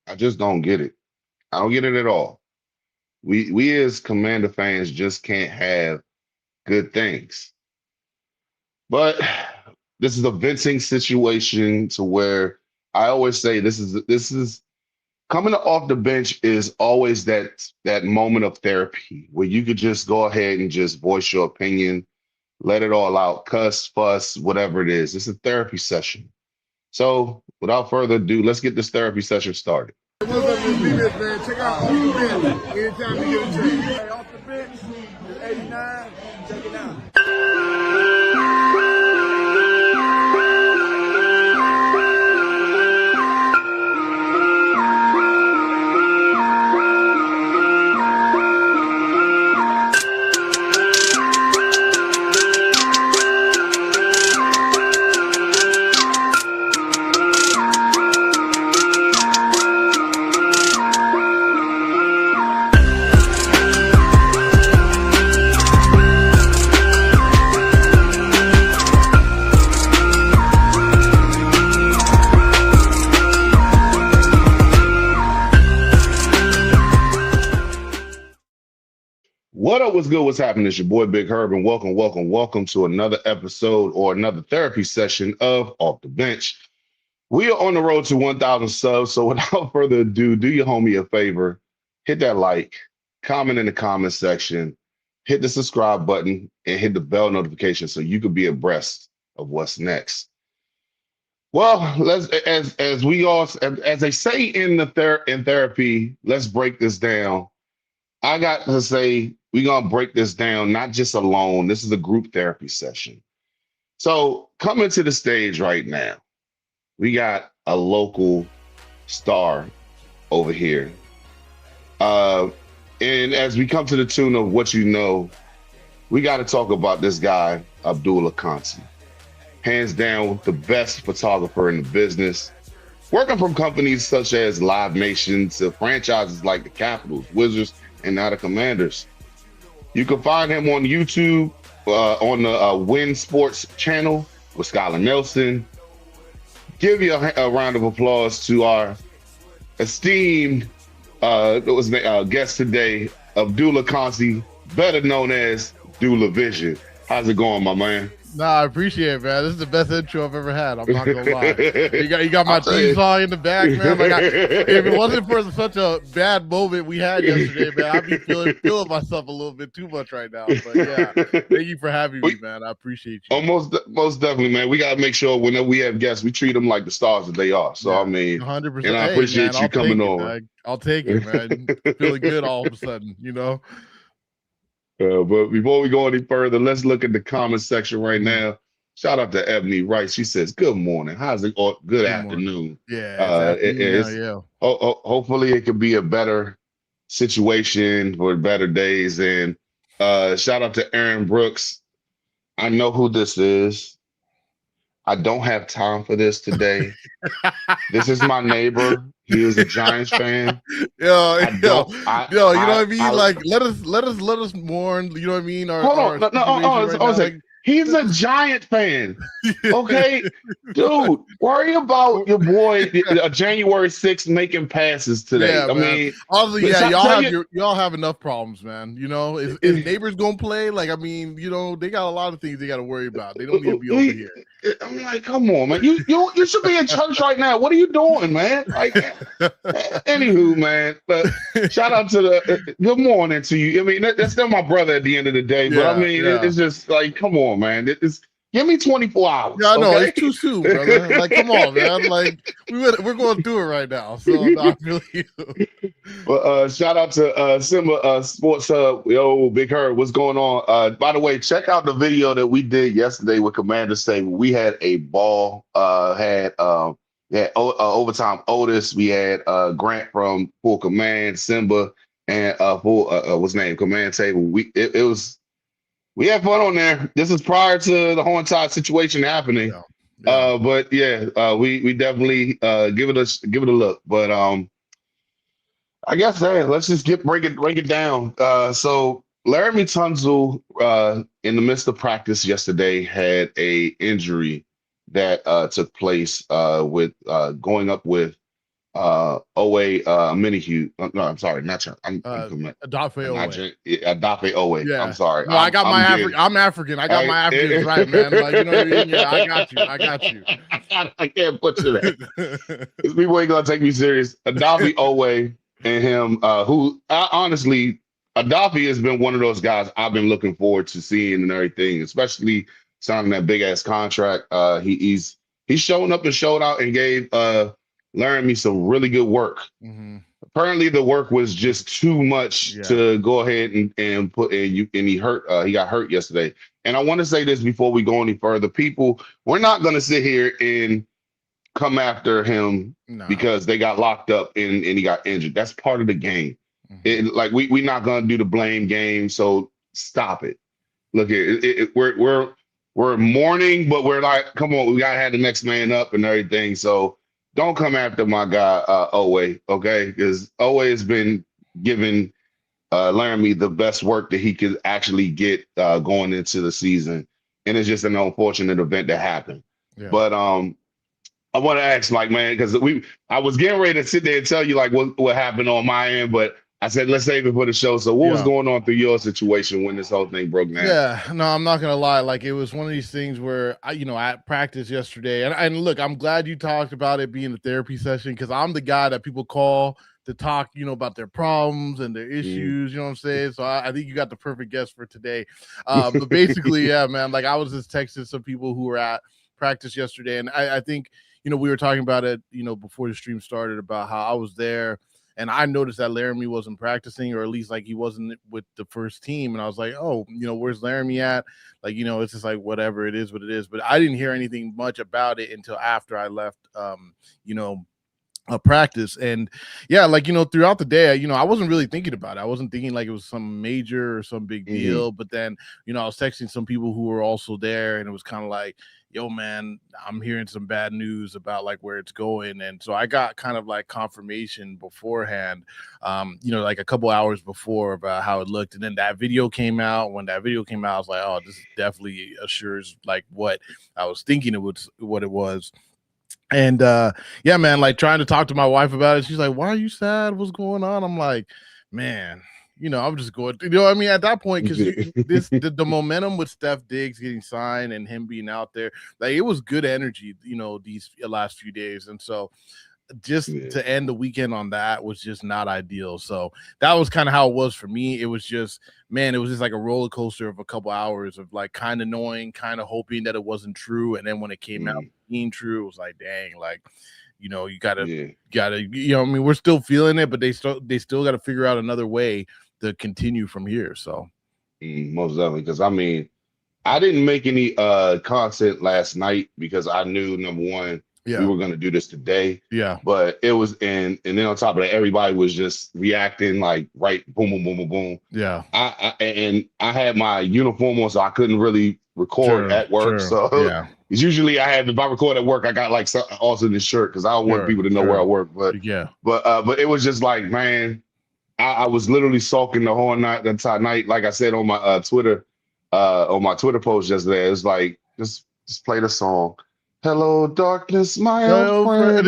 I just don't get it. I don't get it at all. We as Commander fans just can't have good things. But this is a venting situation to where I always say this is coming off the bench is always that moment of therapy where you could just go ahead and just voice your opinion, let it all out, cuss, fuss, whatever it is. It's a therapy session. So without further ado, let's get this therapy session started. What's up, this man? Check out Off the Bench anytime you get a chance. Hey, Off the Bench is 89. Check it out. What up? What's good? What's happening? It's your boy Big Herb, and welcome to another episode or another therapy session of Off the Bench. We are on the road to 1,000 subs, so without further ado, do your homie a favor, hit that like, comment in the comment section, hit the subscribe button, and hit the bell notification so you can be abreast of what's next. Well, let's as they say in in therapy, let's break this down. I got to say, we're going to break this down, not just alone. This is a group therapy session. So coming to the stage right now, we got a local star over here. And as we come to the tune of what you know, we got to talk about this guy, Dullah. Hands down, the best photographer in the business. Working from companies such as Live Nation to franchises like the Capitals, Wizards, and now the Commanders. You can find him on YouTube on the Win Sports channel with Skylar Nelson. Give you a round of applause to our esteemed guest today, Dullah, better known as Dullah Vision. How's it going, my man? Nah, I appreciate it, man. This is the best intro I've ever had. I'm not gonna lie. You got my theme song in the back, man. Like if it wasn't for such a bad moment we had yesterday, man, I'd be feeling myself a little bit too much right now. But yeah, thank you for having me, man. I appreciate you. Most definitely, man. We gotta make sure whenever we have guests, we treat them like the stars that they are. So yeah, I mean, 100%. And I appreciate you coming on. I'll take it, man. Feeling good all of a sudden, you know. But before we go any further, let's look at the comment section right now. Shout out to Ebony Wright. She says, "Good morning. How's it? Or good afternoon." Yeah. Hopefully, it could be a better situation for better days. And shout out to Aaron Brooks. I know who this is. I don't have time for this today. This is my neighbor. He is a Giants fan. Yo, you know what I mean? Let us mourn. You know what I mean? Hold on, he's a Giant fan. Okay, dude, worry about your boy January 6th making passes today. Yeah, I mean, honestly, yeah, y'all have enough problems, man. You know, if neighbors gonna play, like, I mean, you know, they got a lot of things they got to worry about. They don't need to be over here. I'm like, come on, man. You should be in church right now. What are you doing, man? Like, anywho, man. But shout out to the good morning to you. I mean, that's still my brother at the end of the day. But I mean, it's just like, come on, man. Give me 24 hours. Yeah, I know, okay? It's too soon, brother. Like, come on, man. Like, we're going through it right now. So I feel you. Well, shout out to Simba Sports Hub. Yo, Big Herb, what's going on? By the way, check out the video that we did yesterday with Commander Stable. We had a ball. Had overtime Otis. We had Grant from Full Command, Simba, and what's name? Command Table. We had fun on there. This is prior to the whole entire situation happening. Yeah. But yeah, we definitely give it a look. But I guess let's just break it down. So LaremyTunsil in the midst of practice yesterday had a injury that took place with going up with Owe Minihue. No, I'm sorry, not Chun. I'm Adafe not Owe. Adafe Owe. I'm Yeah. sorry. No, I got I'm my getting. I'm African. I got my Africans right, man. Like, you know what I mean? Yeah, I got you. I got you. I can't butcher that. These people ain't gonna take me serious. Adafe Owe and him, who honestly, Adafe has been one of those guys I've been looking forward to seeing and everything, especially signing that big ass contract. He's showing up and showed out and gave Laramie some really good work. Mm-hmm. Apparently the work was just too much to go ahead and put in you, and he got hurt yesterday. And I want to say this before we go any further. People, we're not gonna sit here and come after him because they got locked up and he got injured. That's part of the game. Like we're not gonna do the blame game, so stop it. Look at we're mourning, but we're like, come on, we gotta have the next man up and everything. So don't come after my guy Owe, okay? Because Owe has been giving Laramie the best work that he could actually get going into the season, and it's just an unfortunate event that happened. Yeah. But I want to ask, like, man, because I was getting ready to sit there and tell you like what happened on my end, but I said let's save it for the show. So what was going on through your situation when this whole thing broke down? Yeah, no, I'm not gonna lie. Like, it was one of these things where I practiced yesterday, and look, I'm glad you talked about it being a therapy session, because I'm the guy that people call to talk, about their problems and their issues. You know what I'm saying? So I think you got the perfect guest for today. But basically, yeah, man. Like, I was just texting some people who were at practice yesterday, and I think we were talking about it, before the stream started, about how I was there. And I noticed that Laramie wasn't practicing, or at least like he wasn't with the first team. And I was like, oh, where's Laramie at? Like, it's just like, whatever, it is what it is. But I didn't hear anything much about it until after I left, practice. And yeah, like, throughout the day, I wasn't really thinking about it. I wasn't thinking like it was some major or some big deal. But then, I was texting some people who were also there, and it was kind of like, yo, man, I'm hearing some bad news about like where it's going. And so I got kind of like confirmation beforehand, like a couple hours before, about how it looked. And then that video came out. When that video came out, I was like, oh, this definitely assures like what I was thinking what it was. And yeah, man, like trying to talk to my wife about it. She's like, why are you sad? What's going on? I'm like, man, I'm just going, what I mean, at that point, because the momentum with Steph Diggs getting signed and him being out there, like, it was good energy, these last few days. And so just to end the weekend on that was just not ideal. So that was kind of how it was for me. It was just, man, it was just like a roller coaster of a couple hours of like kind of knowing, kind of hoping that it wasn't true. And then when it came out being true, it was like, dang, like, you gotta, I mean, we're still feeling it, but they still got to figure out another way to continue from here. So most definitely, because I mean, I didn't make any content last night because I knew, number one, we were going to do this today. Yeah. But it was and then on top of that, everybody was just reacting like right, boom, boom, boom, boom, boom. Yeah. I had my uniform on, so I couldn't really record at work. So it's usually if I record at work, I got like something also in this shirt because I don't want people to know where I work. But but it was just like, man, I was literally sulking the whole night. The entire night, like I said on my Twitter post yesterday, it was like just play the song. Hello, darkness, my old friend.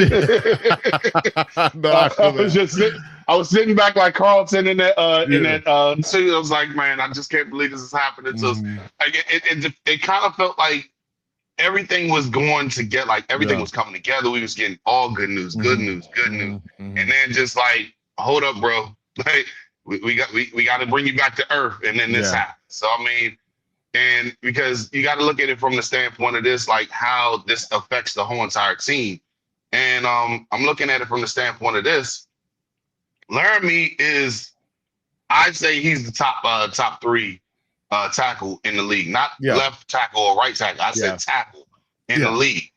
I was sitting back like Carlton in that city. I was like, man, I just can't believe this is happening. So it kind of felt like everything was going to get like everything was coming together. We was getting all good news, good news, good news, and then just like, hold up, bro. Like we got to bring you back to earth, and then this happened. So I mean. And because you got to look at it from the standpoint of this, like how this affects the whole entire team. And I'm looking at it from the standpoint of this. Laramie is, I'd say he's the top three tackle in the league, not left tackle or right tackle. I said tackle in the league.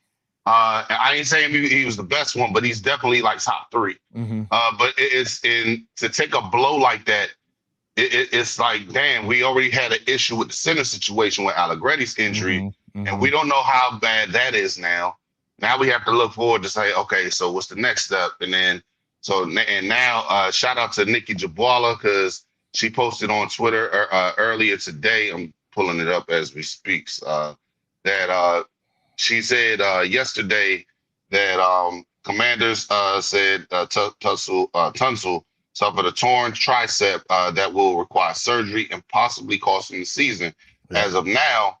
I ain't saying he was the best one, but he's definitely like top three. But to take a blow like that. It's like, damn, we already had an issue with the center situation with Allegretti's injury, and we don't know how bad that is now. Now we have to look forward to say, okay, so what's the next step? And then, now shout out to Nikki Jabwala, because she posted on Twitter earlier today. I'm pulling it up as we speak. That she said yesterday that Commanders said Tunsil suffered a torn tricep that will require surgery and possibly cost him the season. Yeah. As of now,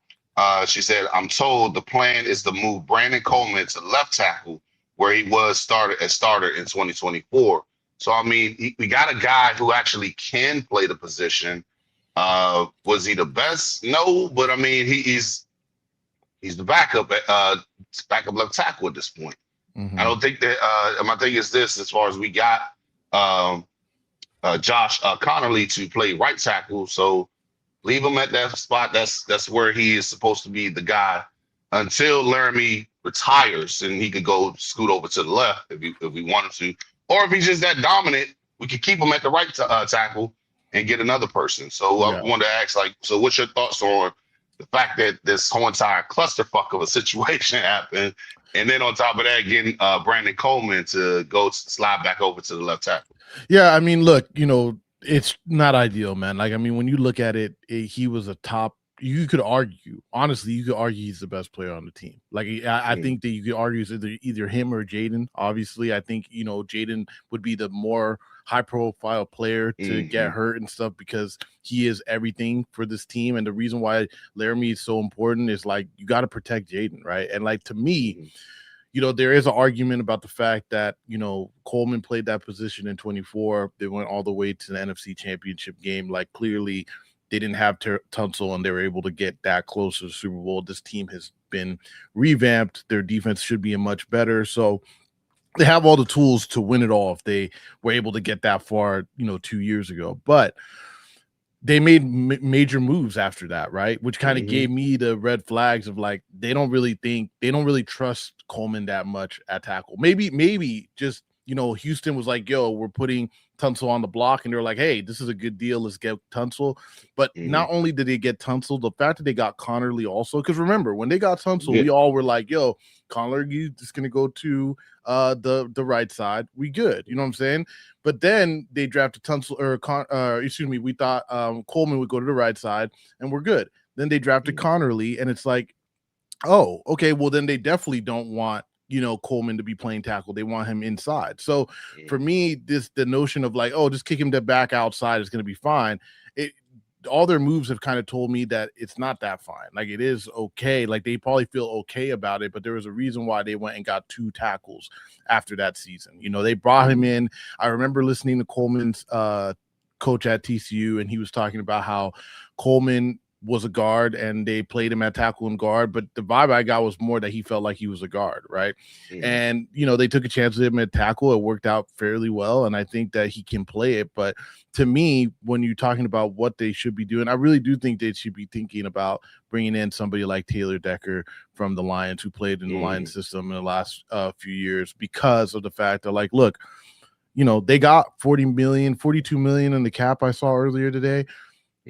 she said, I'm told the plan is to move Brandon Coleman to left tackle, where he was starter in 2024. So, I mean, we got a guy who actually can play the position. Was he the best? No, but I mean, he's the backup left tackle at this point. Mm-hmm. I don't think that my thing is this: as far as we got Josh Connerly to play right tackle, so leave him at that spot. That's where he is supposed to be the guy until Laramie retires, and he could go scoot over to the left if we wanted to, or if he's just that dominant, we could keep him at the right tackle and get another person. So I wanted to ask, like, so what's your thoughts on the fact that this whole entire clusterfuck of a situation happened, and then on top of that, getting Brandon Coleman to go slide back over to the left tackle? Yeah, I mean, look, it's not ideal, man. Like, I mean, when you look at it, he was a top. You could argue, honestly, he's the best player on the team. Like, I think that you could argue it's either him or Jaden. Obviously, I think Jaden would be the more high-profile player to get hurt and stuff because he is everything for this team. And the reason why Laramie is so important is, like, you got to protect Jaden, right? And, like, to me, there is an argument about the fact that, Coleman played that position in 24. They went all the way to the NFC Championship game. Like, clearly they didn't have Tunsil, and they were able to get that close to the Super Bowl. This team has been revamped. Their defense should be much better. So they have all the tools to win it all if they were able to get that far, 2 years ago. But they made major moves after that, right? Which kind of gave me the red flags of, like, they don't really trust Coleman that much at tackle. Maybe just, Houston was like, yo, we're putting Tunsil on the block, and they're like, hey, this is a good deal. Let's get Tunsil. But not only did they get Tunsil, the fact that they got Connerly also, because remember, when they got Tunsil, we all were like, yo, Connerly is going to go to the right side. We good. You know what I'm saying? But then they drafted Tunsil, we thought Coleman would go to the right side, and we're good. Then they drafted Connerly, and it's like, oh, okay, well, then they definitely don't want Coleman to be playing tackle. They want him inside. So for me, the notion of, like, oh, just kick him back outside is going to be fine. All their moves have kind of told me that it's not that fine. Like, it is okay. Like, they probably feel okay about it, but there was a reason why they went and got 2 tackles after that season. They brought him in. I remember listening to Coleman's coach at TCU, and he was talking about how Coleman was a guard and they played him at tackle and guard, but the vibe I got was more that he felt like he was a guard, right? And they took a chance with him at tackle. It worked out fairly well, and I think that he can play it. But to me, when you're talking about what they should be doing, I really do think they should be thinking about bringing in somebody like Taylor Decker from the Lions, who played in the Lions system in the last few years, because of the fact that, like, look, they got $42 million in the cap I saw earlier today.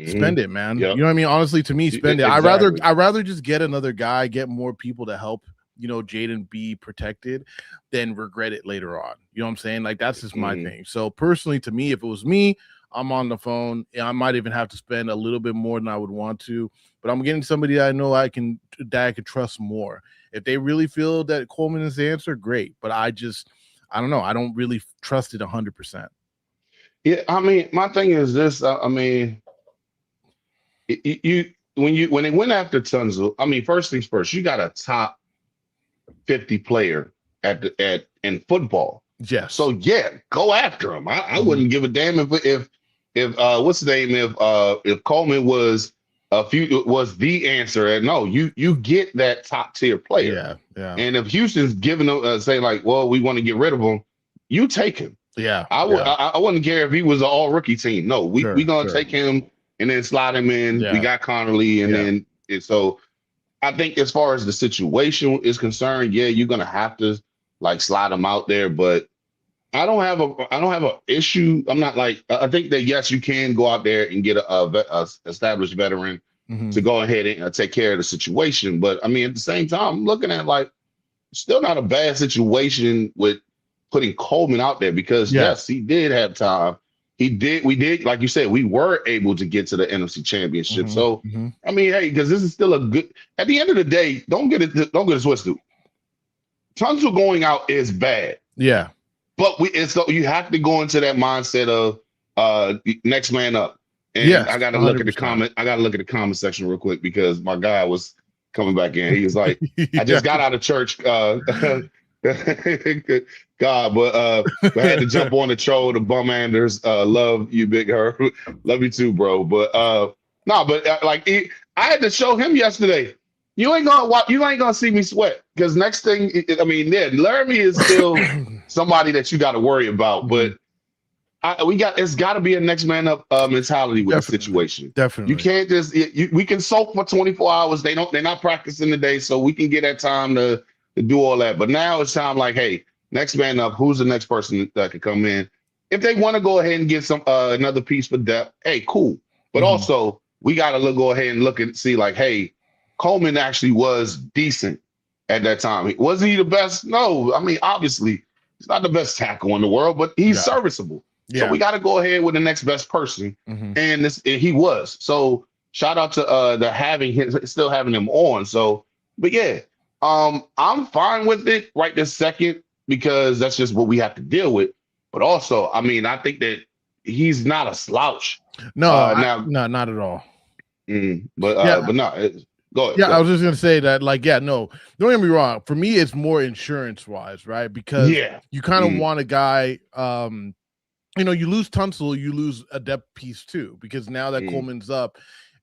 Spend it, man. You know what I mean? Honestly, to me, spend it. Exactly. I'd rather just get another guy, get more people to help, Jaden be protected, than regret it later on. You know what I'm saying? Like, that's just my thing. So personally, to me, if it was me, I'm on the phone. I might even have to spend a little bit more than I would want to, but I'm getting somebody that I know I can trust more. If they really feel that Coleman is the answer, great. But I don't know. I don't really trust it 100%. Yeah, I mean, my thing is this. I mean, when they went after Tunsil, I mean, first things first, you got a top 50 player in football. Yes. So yeah, go after him. I wouldn't give a damn if what's the name, if Coleman was the answer. No, you get that top tier player. Yeah. And if Houston's giving them saying, like, well, we want to get rid of him, you take him. Yeah. I wouldn't care if he was an all rookie team. No, we gonna take him and then slide him in. We got Connerly, and then so I think as far as the situation is concerned, yeah, you're gonna have to, like, slide him out there. But I don't have an issue. I'm not like, I think that yes, you can go out there and get a established veteran to go ahead and take care of the situation. But I mean, at the same time, I'm looking at, like, still not a bad situation with putting Coleman out there, because yes, he did have time. We did, like you said, we were able to get to the NFC Championship. So I mean, hey, because this is still a good. At the end of the day, don't get it twisted. Tunsil going out is bad. Yeah. But you have to go into that mindset of next man up. And I Yes. gotta look at the 100%. comment. I gotta look at the comment section real quick because my guy was coming back in. He was like, I Yeah. just got out of church. God, but I had to jump on the troll, the bum Anders. Love you, Big Herb. Love you too, bro. But no, but I had to show him yesterday. You ain't gonna see me sweat because next thing, I mean, yeah, Laramie is still somebody that you got to worry about, but Mhm. it's got to be a next man up mentality with the Definitely. situation. You Definitely. can't just we can soak for 24 hours. They're not practicing today, so we can get that time to do all that. But now it's time like, hey, next man up. Who's the next person that could come in? If they want to go ahead and get some another piece for depth, hey, cool. But Mhm. also we got to go ahead and look and see like, hey, Coleman actually was decent at that time. Was he the best? No, I mean obviously he's not the best tackle in the world, but he's Yeah. serviceable. So Yeah. we got to go ahead with the next best person, Mhm. and he was. So shout out to the having him, still having him on. So, but yeah, I'm fine with it right this second because that's just what we have to deal with. But also, I mean, I think that he's not a slouch. No, Now, no, not at all. but Yeah. but no, go ahead, Yeah, go I ahead. was just gonna say that, like, yeah, no, don't get me wrong. For me, it's more insurance wise, right? Because Yeah, you kind of mm, want a guy, you lose Tunsil, you lose a depth piece too, because now that mm. Coleman's up,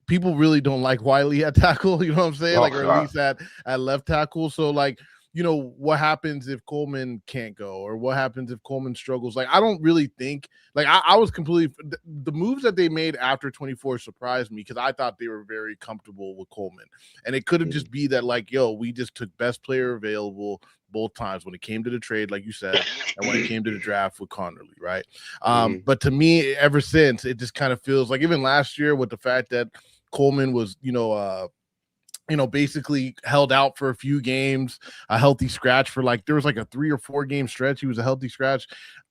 people really don't like Wiley at tackle, you know what I'm saying? Oh Like, or at God, least at left tackle. So, like, what happens if Coleman can't go, or what happens if Coleman struggles? Like, I don't really think, like, I was completely, the moves that they made after 24 surprised me because I thought they were very comfortable with Coleman. And it could have mm, just be that, like, yo, we just took best player available both times when it came to the trade, like you said, and when it came to the draft with Connerly, right? mm, But to me, ever since, it just kind of feels like even last year with the fact that Coleman was, basically held out for a few games, a healthy scratch for like there was like a 3 or 4 game stretch. He was a healthy scratch.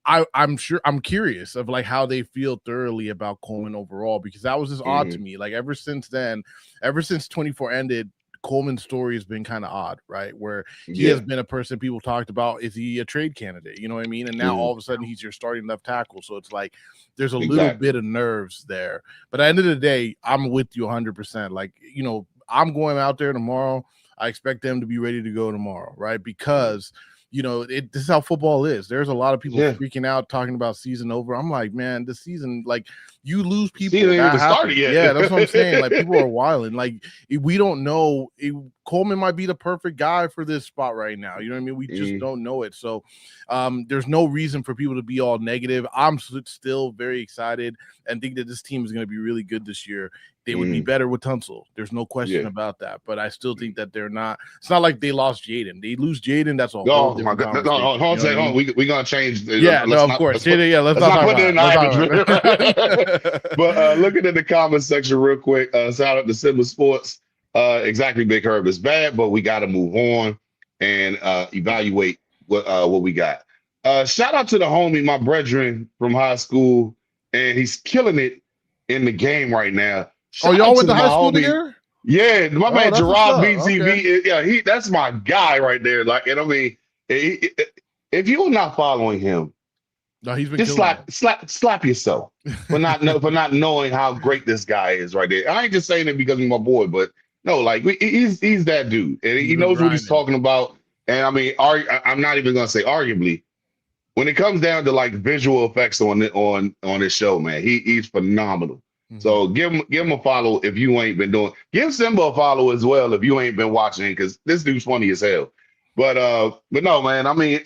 I'm curious of like how they feel thoroughly about Coleman overall because that was just odd to mm, me. Like ever since then, ever since 24 ended, Coleman's story has been kind of odd, right? Where he has yeah, been a person people talked about. Is he a trade candidate? You know what I mean? And now all mm, of a sudden he's your starting left tackle. So it's like there's a little exactly. bit of nerves there. But at the end of the day, I'm with you 100%. Like, I'm going out there tomorrow. I expect them to be ready to go tomorrow, right? Mm, Because this is how football is. There's a lot of people yeah, freaking out talking about season over. I'm like, man, the season, like you lose season people. ain't That even started happens. Yeah, that's what I'm saying. Like people yet. are wilding. Like we don't know. Coleman might be the perfect guy for this spot right now. You know what I mean? We just Mm, don't know it. So there's no reason for people to be all negative. I'm still very excited and think that this team is going to be really good this year. They would be mm, better with Tunsil. There's no question yeah. about that. But I still think that they're not. It's not like they lost Jaden. They lose Jaden. That's a whole Oh my different God! No, no, hold conversation. You on, know what I hold on. mean? We gonna change. Yeah, no, of course. Jaden, yeah, let's Let's not not talk put that about in it. the Let's talk atmosphere. about But it. looking at the comment section real quick. Shout out to Simba Sports. Exactly, Big Herb is bad, but we got to move on and evaluate what we got. Shout out to the homie, my brethren from high school, and he's killing it in the game right now. Oh, Shout y'all out went to to my high school homie. together? Yeah, my Oh, man that's what's Gerard up. Okay. BTV. Yeah, that's my guy right there. Like, and I mean, if you're not following him, No, he's been just killing it. slap yourself for not knowing how great this guy is right there. I ain't just saying it because he's my boy, but no, like he's that dude, and He's he been knows what he's grinding. talking about. And I mean, I'm not even gonna say arguably. When it comes down to like visual effects on this show, man, he's phenomenal. Mhm. So give him a follow if you ain't been doing. Give Simba a follow as well if you ain't been watching because this dude's funny as hell. But no, man. I mean,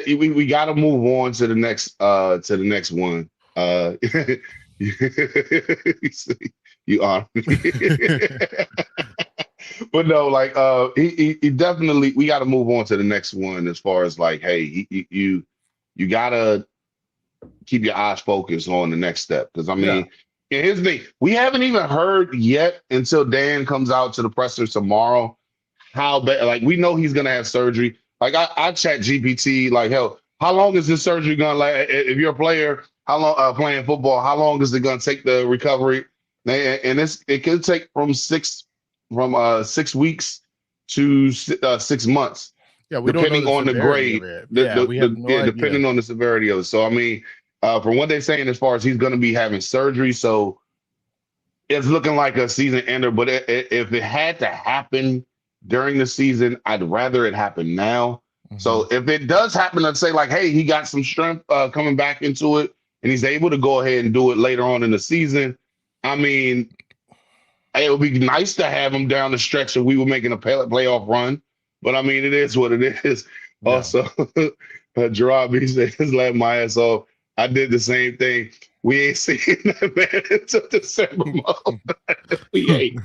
we got to move on to the next one. You are. But no, like he definitely we got to move on to the next one as far as like, hey, you gotta keep your eyes focused on the next step because I Yeah. mean, and here's the thing: we haven't even heard yet until Dan comes out to the presser tomorrow how bad. Like we know he's gonna have surgery. Like I chat GPT like hell. How long is this surgery gonna like? If you're a player, how long playing football? How long is it gonna take the recovery? And it could take from 6 weeks to 6 months, Yeah, we don't know depending the on the severity of grade. it. Yeah, we have no idea. Depending on the severity of it. So I mean, from what they're saying, as far as he's going to be having surgery, so it's looking like a season ender. But if it had to happen during the season, I'd rather it happen now. Mm-hmm. So if it does happen, let's say like, hey, he got some strength coming back into it, and he's able to go ahead and do it later on in the season. I mean, it would be nice to have him down the stretch if we were making a playoff run. But I mean, it is what it is. Yeah. Also, Gerard B says, "Let my ass off." I did the same thing. We ain't seen that man until December month. We ain't.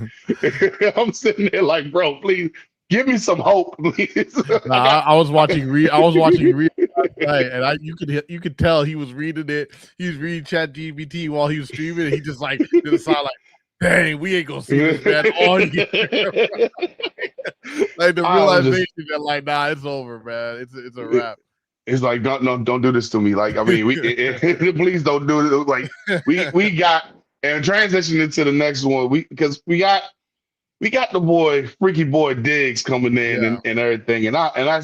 I'm sitting there like, bro, please give me some hope, please. I was watching last night, and you could tell he was reading it. He was reading ChatGPT while he was streaming, and he just like did a sign like, "Dang, we ain't gonna see this man all year." Like the realization that like, nah, it's over, man. It's a wrap. It's like don't do this to me. Like I mean, please don't do it. Like we got and transition into the next one. Because we got the boy Freaky Boy Diggs coming in and everything. And I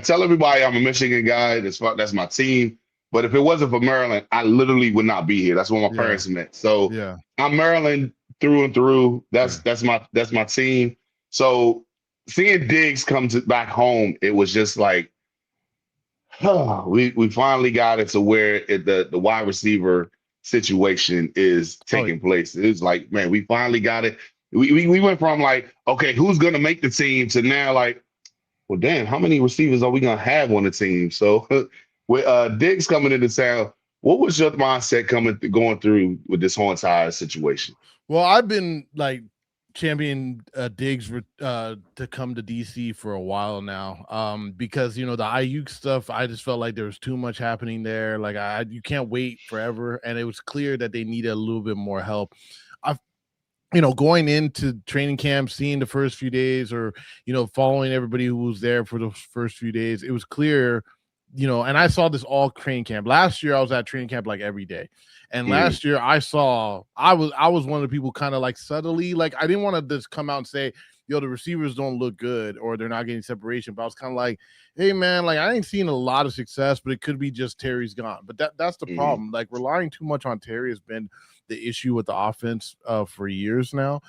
tell everybody I'm a Michigan guy. That's my team. But if it wasn't for Maryland, I literally would not be here. That's where my parents met. So I'm Maryland through and through. That's my team. So seeing Diggs come back home, it was just like, we finally got it to where the wide receiver situation is taking place. It's like, man, we finally got it. We went from like, okay, who's gonna make the team to now like, well, damn, how many receivers are we gonna have on the team? So with Diggs coming into town, what was your mindset going through with this whole entire situation? Well, I've been like champion Diggs to come to DC for a while now, because the Ayuk stuff, I just felt like there was too much happening there. Like you can't wait forever, and it was clear that they needed a little bit more help. I've going into training camp, seeing the first few days, or following everybody who was there for the first few days, it was clear. And I saw this all training camp. Last year I was at training camp like every day. And last year I was one of the people kind of like subtly, like I didn't want to just come out and say, yo, the receivers don't look good or they're not getting separation. But I was kind of like, hey man, like I ain't seen a lot of success, but it could be just Terry's gone. But that's the problem. Like relying too much on Terry has been the issue with the offense for years now.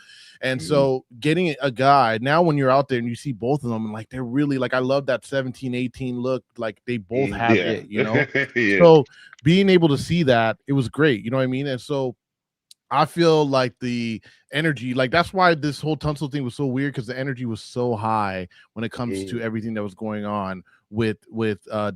And so getting a guy now, when you're out there and you see both of them, and like they're really like, I love that 17-18 look, like they both have it, So being able to see that, it was great, you know what I mean? And so I feel like the energy, like that's why this whole Tunsil thing was so weird, because the energy was so high when it comes to everything that was going on with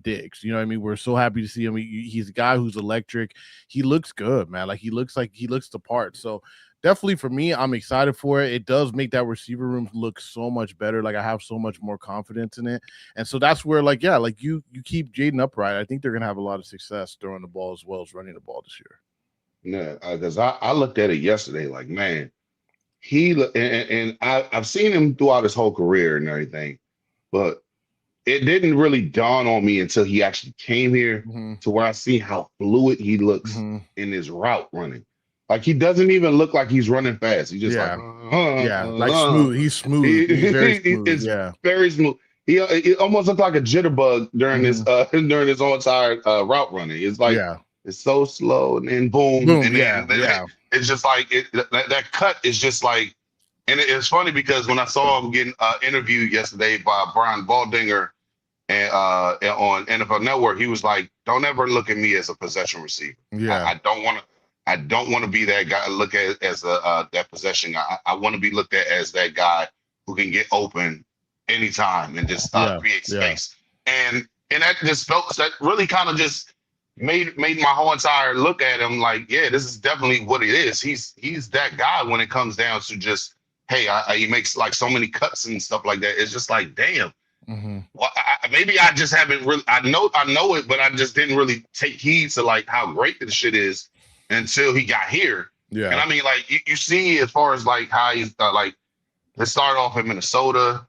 Diggs. You know what I mean? We're so happy to see him. He's a guy who's electric. He looks good, man. Like he looks the part. So definitely for me, I'm excited for it. It does make that receiver room look so much better. Like I have so much more confidence in it. And so that's where like you keep Jaden upright. I think they're gonna have a lot of success throwing the ball as well as running the ball this year. Yeah, because I looked at it yesterday, like, man, I've seen him throughout his whole career and everything, but it didn't really dawn on me until he actually came here to where I see how fluid he looks in his route running. Like he doesn't even look like he's running fast. He just like smooth. He's smooth. He's very smooth. It's very smooth. He almost looked like a jitterbug during his whole entire route running. It's like it's so slow and then boom and then it's just like that cut is just like, and it's funny because when I saw him getting interviewed yesterday by Brian Baldinger and on NFL Network, he was like, "Don't ever look at me as a possession receiver. I don't want to be that guy. Look at as that possession guy. I want to be looked at as that guy who can get open anytime and just create space." And that just that really kind of just made my whole entire look at him like, yeah, this is definitely what it is. He's that guy when it comes down to just, hey, he makes like so many cuts and stuff like that. It's just like, damn. Well, maybe I just haven't really. I know it, but I just didn't really take heed to like how great this shit is until he got here. Yeah. And I mean, like you see, as far as like how he's like, let's start off in Minnesota.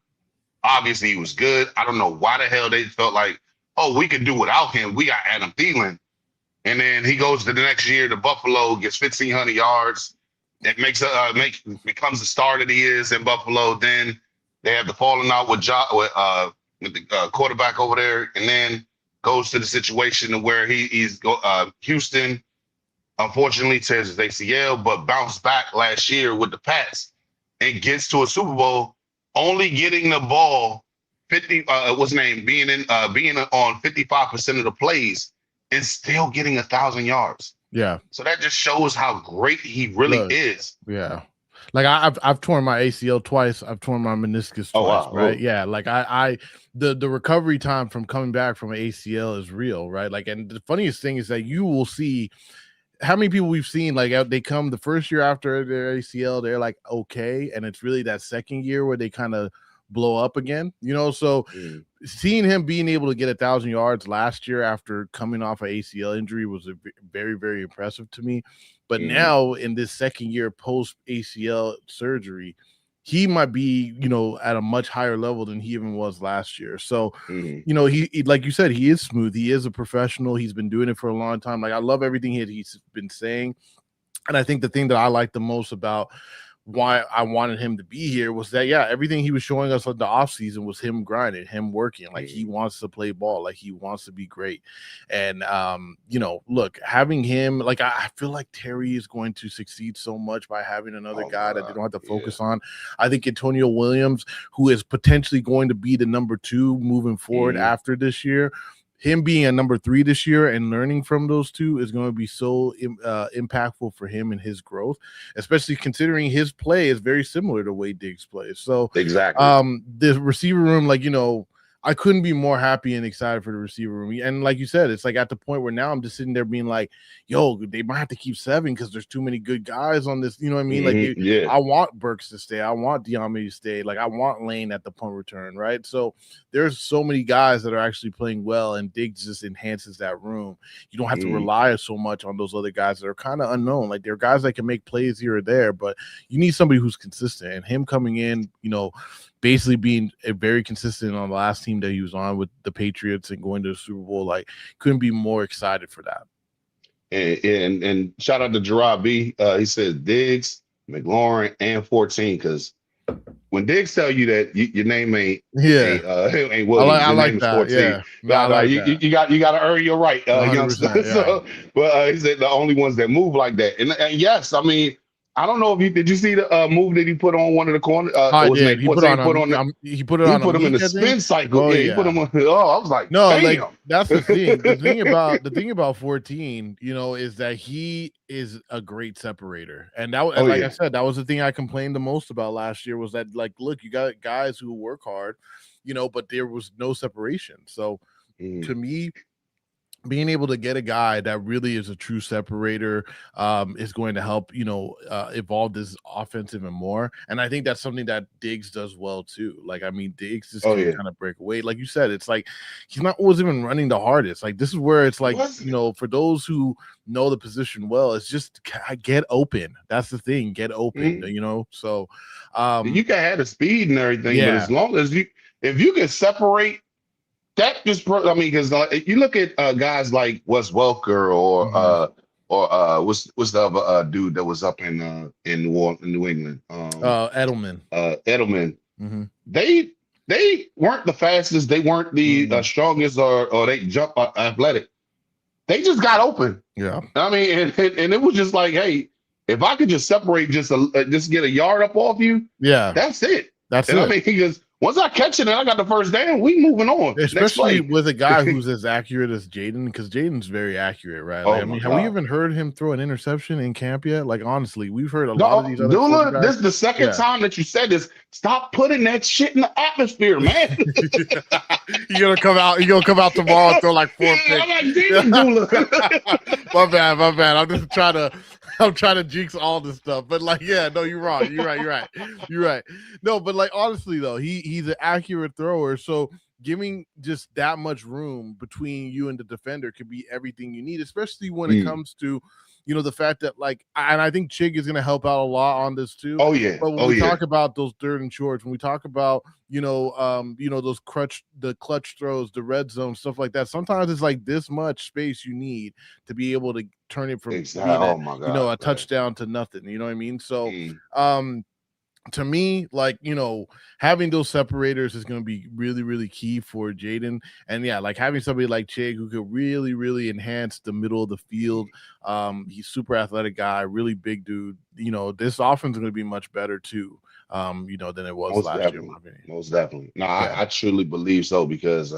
Obviously, he was good. I don't know why the hell they felt like, oh, we could do without him. We got Adam Thielen. And then he goes to the next year to Buffalo, gets 1,500 yards. it becomes the star that he is in Buffalo. Then they have the falling out with the quarterback over there, and then goes to the situation where he's Houston, unfortunately tears his ACL, but bounced back last year with the Pats and gets to a Super Bowl, only getting the ball 50. What's his name? Being on 55% of the plays and still getting 1,000 yards. Yeah. So that just shows how great he really is. Yeah. Like I've torn my ACL twice. I've torn my meniscus twice. Wow. Right. Yeah. Like the recovery time from coming back from an ACL is real. Right. Like, and the funniest thing is that you will see how many people we've seen, like they come the first year after their ACL, they're like, okay. And it's really that second year where they kind of blow up again, so seeing him being able to get 1,000 yards last year after coming off an ACL injury was very, very impressive to me. But now in this second year post ACL surgery, he might be, at a much higher level than he even was last year. So, he, like you said, he is smooth. He is a professional. He's been doing it for a long time. Like, I love everything he's been saying. And I think the thing that I like the most about why I wanted him to be here was that, everything he was showing us on the offseason was him grinding, him working. Like, he wants to play ball. Like, he wants to be great. And, look, having him, like, I feel like Terry is going to succeed so much by having another guy that they don't have to focus on. I think Antonio Williams, who is potentially going to be the number 2 moving forward after this year, him being a number 3 this year and learning from those two is going to be so impactful for him and his growth, especially considering his play is very similar to the way Diggs plays. So exactly, the receiver room, like, I couldn't be more happy and excited for the receiver room. And like you said, it's like at the point where now I'm just sitting there being like, yo, they might have to keep 7 because there's too many good guys on this. You know what I mean? Like, I want Burks to stay. I want Diame to stay. Like, I want Lane at the punt return, right? So there's so many guys that are actually playing well, and Diggs just enhances that room. You don't have to rely so much on those other guys that are kind of unknown. Like, there are guys that can make plays here or there, but you need somebody who's consistent. And him coming in, basically being very consistent on the last team that he was on with the Patriots and going to the Super Bowl, like, couldn't be more excited for that. And shout out to Gerard B. He said Diggs, McLaurin, and 14, because when Diggs tell you that your name ain't Williams, I like that. 14. Yeah, you got to earn your right, youngster. Yeah. So, but he said the only ones that move like that, and yes, I mean, I don't know if did you see the move that he put on one of the corners? I did. He put him in the spin cycle. He put him on. Oh, I was like, no, damn. like, that's the thing. The thing about 14, is that he is a great separator, and that, I said, that was the thing I complained the most about last year, was that, like, look, you got guys who work hard, but there was no separation. So to me, being able to get a guy that really is a true separator is going to help, evolve this offense even more. And I think that's something that Diggs does well too. Like, I mean, Diggs just can kind of break away. Like you said, it's like he's not always even running the hardest. Like, this is where it's like, for those who know the position well, it's just get open. That's the thing. Get open, So you can have the speed and everything, but as long as if you can separate. That just, because you look at guys like Wes Welker or what's the other dude that was up in New England? Edelman. Edelman. They weren't the fastest. They weren't the strongest, or they jump athletic. They just got open. Yeah. I mean, and it was just like, hey, if I could just separate, just get a yard up off you. Yeah. That's it. That's it. I mean, because once I catch it and I got the first down, we moving on. Especially with a guy who's as accurate as Jaden, because Jaden's very accurate, right? Like, have we even heard him throw an interception in camp yet? Like, honestly, we've heard a lot of these other Dullah, this is the second time that you said this. Stop putting that shit in the atmosphere, man. You're gonna come out tomorrow and throw like 4 picks. I'm like, damn, Dullah. My bad. I'm just trying to jinx all this stuff, but like, no, you're wrong. You're right. No, but like, honestly though, he's an accurate thrower. So giving just that much room between you and the defender could be everything you need, especially when it comes to, the fact that and I think Chig is going to help out a lot on this too. Oh yeah. But when we talk about those third and shorts, when we talk about those clutch throws, the red zone, stuff like that, sometimes it's like this much space you need to be able to turn it from being a touchdown to nothing. You know what I mean? So to me, having those separators is going to be really, really key for Jaden. And yeah, having somebody like Chig who could really, really enhance the middle of the field. He's super athletic guy, really big dude. This offense is going to be much better too, than it was last year. Most definitely. No, I truly believe so, because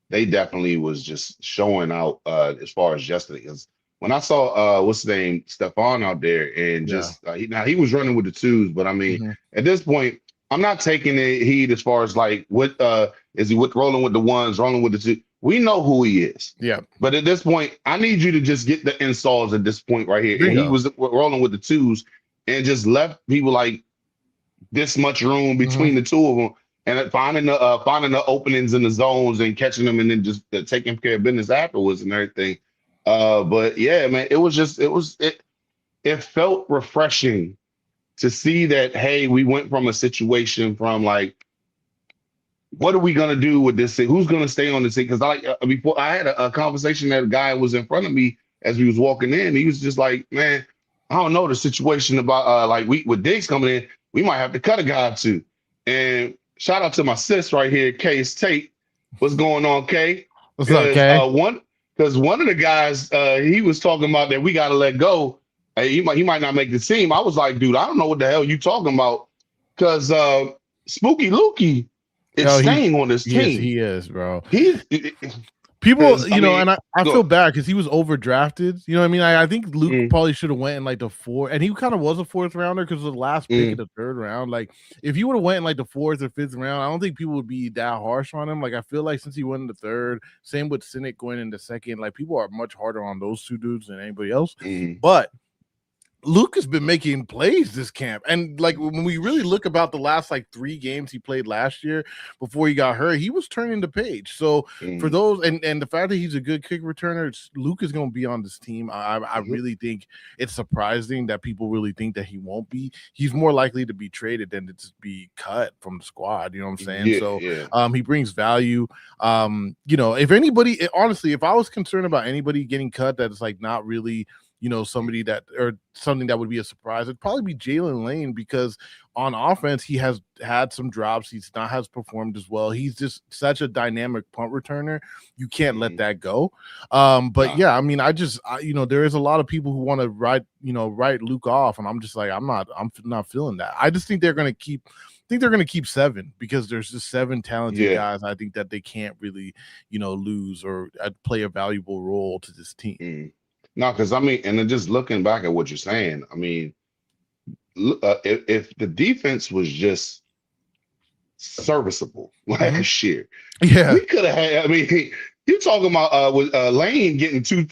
they definitely was just showing out as far as yesterday. Because when I saw what's his name, Stephon out there, and just he was running with the twos, but I mean, at this point, I'm not taking the heat as far as what is he rolling with the ones, rolling with the two. We know who he is. Yeah. But at this point, I need you to just get the installs at this point right here. And he was rolling with the twos and just left people this much room between the two of them, and finding the openings in the zones and catching them, and then just taking care of business afterwards and everything. But yeah, man, it felt refreshing to see that, hey, we went from a situation from what are we gonna do with this thing? Who's gonna stay on this thing? Because before I had a conversation that a guy was in front of me as we was walking in. He was just like, man, I don't know the situation about with Diggs coming in, we might have to cut a guy or two. And shout out to my sis right here, Kay's Tate. What's going on, Kay? What's up, Kay? Because one of the guys he was talking about that we got to let go. He might not make the team. I was like, dude, I don't know what the hell you talking about. Because Spooky Lukey is staying on this team. He is, bro. People, and I feel bad because he was overdrafted. You know what I mean? I think Luke probably should have went in the fourth, and he kind of was a fourth rounder because of the last pick in the third round. If he would have went in the fourth or fifth round, I don't think people would be that harsh on him. I feel since he went in the third, same with Cynic going in the second, people are much harder on those two dudes than anybody else. But Luke has been making plays this camp. And when we really look about the last 3 games he played last year before he got hurt, he was turning the page. So for those, and the fact that he's a good kick returner, Luke is going to be on this team. I really think it's surprising that people really think that he won't be. He's more likely to be traded than to just be cut from the squad. You know what I'm saying? He brings value. If anybody, honestly, if I was concerned about anybody getting cut that is not really somebody that or something that would be a surprise, it'd probably be Jalen Lane, because on offense he has had some drops. He's not has performed as well. He's just such a dynamic punt returner. You can't let that go. Yeah, I mean, there is a lot of people who want to write Luke off, and I'm just I'm not feeling that. I just think they're going to keep 7 because there's just 7 talented guys. I think that they can't really, lose or play a valuable role to this team. No, because and then just looking back at what you're saying, I mean, if the defense was just serviceable last year, we could have had. I mean, you're talking about with Lane getting two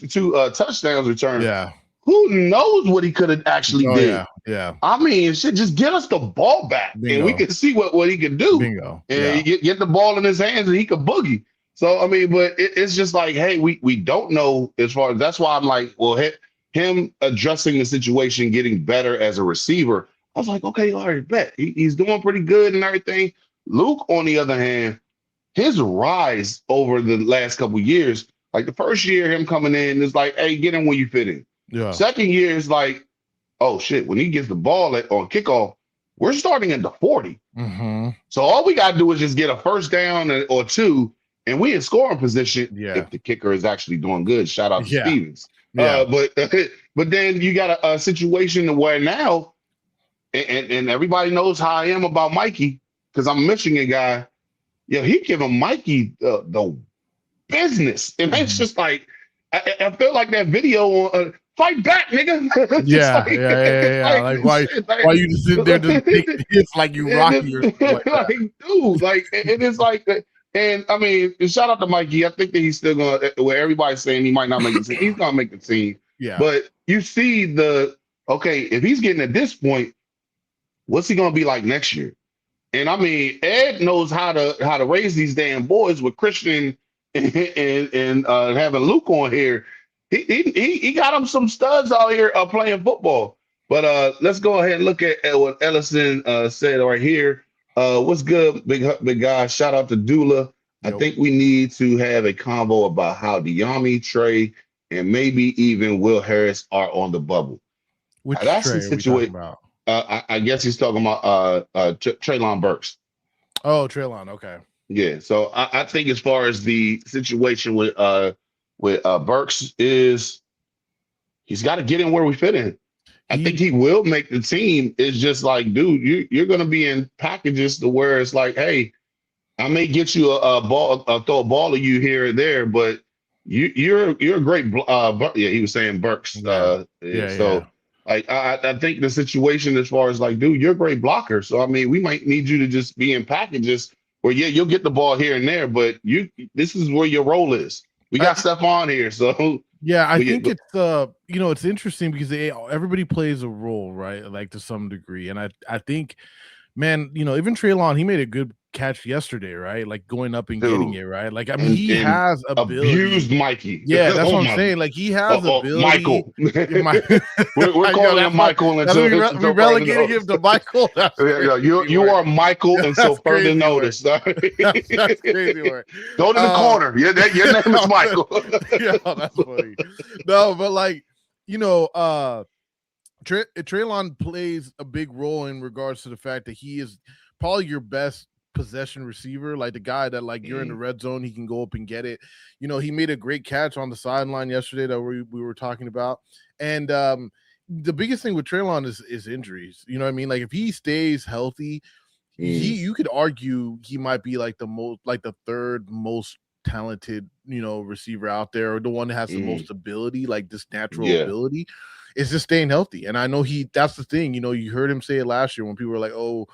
touchdowns returned. Yeah, who knows what he could have actually did? Yeah. I mean, just get us the ball back, and we can see what he can do. Bingo. And get the ball in his hands, and he could boogie. So, I mean, but it's just hey, we don't know as far as that's why I'm well, him addressing the situation, getting better as a receiver. I was okay, all right, bet. He's doing pretty good and everything. Luke, on the other hand, his rise over the last couple of years, the first year, him coming in is hey, get in where you fit in. Yeah. Second year is oh, shit, when he gets the ball on kickoff, we're starting at the 40. So all we got to do is just get a first down or two, and we in scoring position if the kicker is actually doing good. Shout out to Stevens. But then you got a situation where now, and everybody knows how I am about Mikey, because I'm a Michigan guy. He giving Mikey the business. And it's just I feel like that video on fight back, nigga. Why you just sitting there just taking hits you Rocky or something dude, and it's and I mean, shout out to Mikey. I think that he's still gonna. Where everybody's saying he might not make the team, he's gonna make the team. Yeah. But you see if he's getting at this point, what's he gonna be like next year? And I mean, Ed knows how to raise these damn boys with Christian and having Luke on here. he got him some studs out here playing football. But let's go ahead and look at what Ellison said right here. What's good, big guy? Shout out to Dullah. I Yo, think we need to have a convo about how Diami, Trey, and maybe even Will Harris are on the bubble. which That's the Trey are we talking situation. about? I guess he's talking about Treylon Burks. Oh, Traylon. Okay. Yeah. So I think as far as the situation with Burks is he's got to get in where we fit in. I think He he will make the team. It's just like, dude, you're going to be in packages to where it's like, hey, I may get you a ball, throw a ball at you here and there, but you're a great. Yeah, he was saying Burks. yeah. Yeah, Yeah. so like I think the situation as far as like, dude, you're a great blocker. So I mean, we might need you to just be in packages where yeah, you'll get the ball here and there, but this is where your role is. We got stuff on here, so Yeah, I think but, it's it's interesting because everybody plays a role, right? Like to some degree. And I think, man, even Treylon, he made a good catch yesterday, right? Like going up and getting dude, it, right? Like I mean, he and has abused ability. Mikey. Yeah, that's Oh what I'm my, saying. Like he has ability. Michael. My, We're I know calling him Michael that's until we further relegating him notice. to Michael. That's Yeah, crazy you word. are Michael until That's further crazy word. notice. That's crazy word. Go to the corner. Yeah, your name is Michael. Yeah, that's funny. No, but like Treylon plays a big role in regards to the fact that he is probably your best possession receiver, like the guy that like you're in the red zone, he can go up and get it. He made a great catch on the sideline yesterday that we were talking about. And the biggest thing with Treylon is injuries. You know what I mean? Like if he stays healthy, you could argue he might be like the third most talented receiver out there, or the one that has the most ability, like this natural ability. Is just staying healthy. And I know that's the thing, you heard him say it last year when people were like, oh,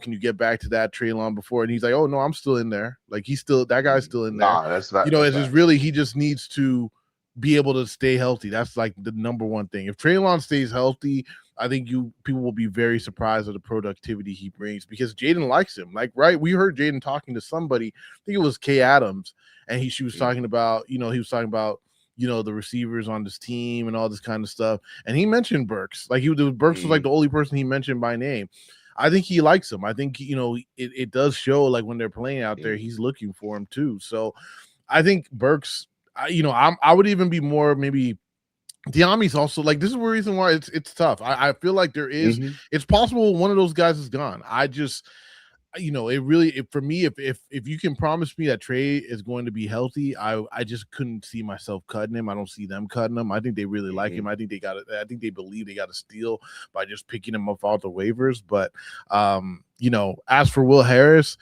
can you get back to that Treylon before? And he's like, oh no, I'm still in there. Like that guy's still in there. Nah, that's not. It's just really, he just needs to be able to stay healthy. That's like the number one thing. If Treylon stays healthy, I think people will be very surprised at the productivity he brings because Jaden likes him. Like, right? We heard Jaden talking to somebody, I think it was Kay Adams, and she was talking about, he was talking about, the receivers on this team and all this kind of stuff. And he mentioned Burks. Like Burks was like the only person he mentioned by name. I think he likes him. I think, it does show like when they're playing out there, he's looking for him too. So I think Burks, I would even be more maybe Diami's also like, this is the reason why it's tough. I feel like there is, it's possible one of those guys is gone. I just, it really, for me, if you can promise me that Trey is going to be healthy, I just couldn't see myself cutting him. I don't see them cutting him. I think they really like him. I think they believe they got a steal by just picking him up off the waivers. But as for Will Harris,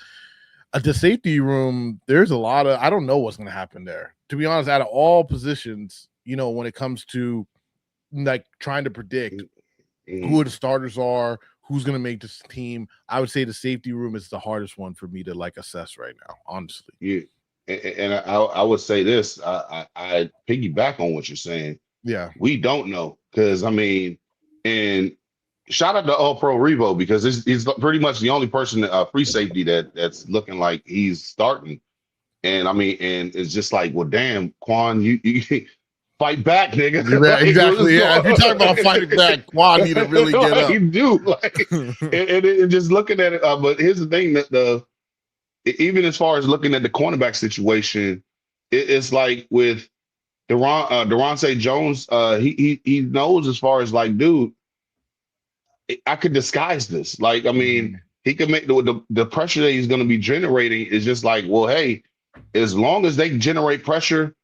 at the safety room, there's a lot of, I don't know what's going to happen there. To be honest, out of all positions, when it comes to like trying to predict who the starters are, who's going to make this team, I would say the safety room is the hardest one for me to like assess right now, honestly. Yeah, and I would say this. I piggyback on what you're saying. Yeah, we don't know because I mean, and shout out to All Pro Revo because he's pretty much the only person free safety that's looking like he's starting. And I mean, and it's just like, well, damn, Quan, you fight back, nigga. Yeah, exactly. Yeah, if you're talking about fighting back, Quan need to really get up. You do like, and just looking at it. But here's the thing that even as far as looking at the cornerback situation, it's like with Deronte Jones, he knows as far as like, dude, I could disguise this. Like, I mean, he could make the pressure that he's going to be generating is just like, well, hey, as long as they generate pressure,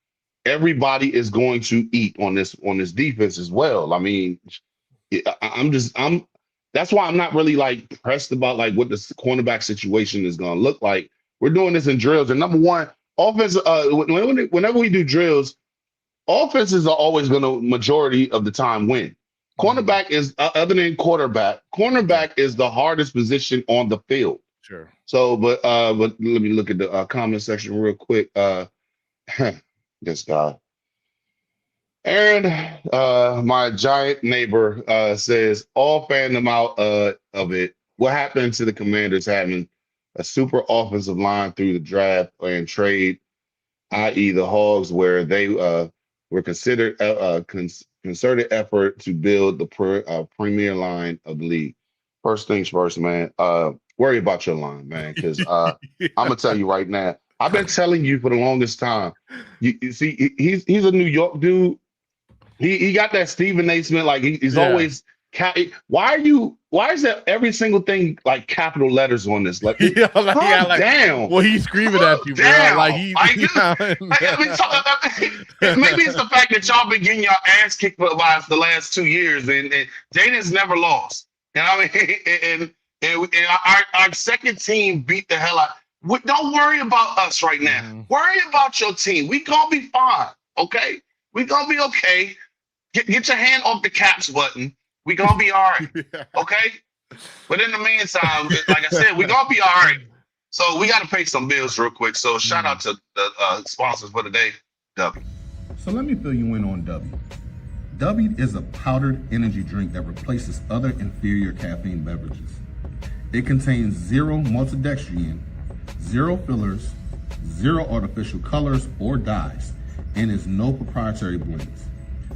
everybody is going to eat on this defense as well. I mean, that's why I'm not really like pressed about like what the cornerback situation is going to look like. We're doing this in drills, and number one, offense. Whenever we do drills, offenses are always going to majority of the time win. Cornerback is other than quarterback. Cornerback is the hardest position on the field. Sure. So, but let me look at the comment section real quick. This guy, Aaron, my giant neighbor, says all fan them out of it. What happened to the Commanders having a super offensive line through the draft and trade, i.e., the Hogs, where they We're considered concerted effort to build the premier line of the league. First things first, man. Worry about your line, man, because Yeah. I'm gonna tell you right now. I've been telling you for the longest time. You see, he's a New York dude. He got that Stephen A. Smith, like he's Yeah. always why is that every single thing like capital letters on this? Like, Yeah, calm down. well, he's screaming Calm at you, bro. Like down. Maybe it's the fact that y'all been getting your ass kicked for the last 2 years, and Jaden's never lost. You know what I mean? And our second team beat the hell out. Don't worry about us right now. Worry about your team. We gonna be fine. Okay, we gonna be okay. Get your hand off the caps button. We gonna be all right. Okay. But in the meantime, like I said, we gonna be all right. So we got to pay some bills real quick. So shout out to the sponsors for today, W. So let me fill you in on W. W is a powdered energy drink that replaces other inferior caffeine beverages. It contains 0 maltodextrin, 0 fillers, 0 artificial colors or dyes, and is no proprietary blends.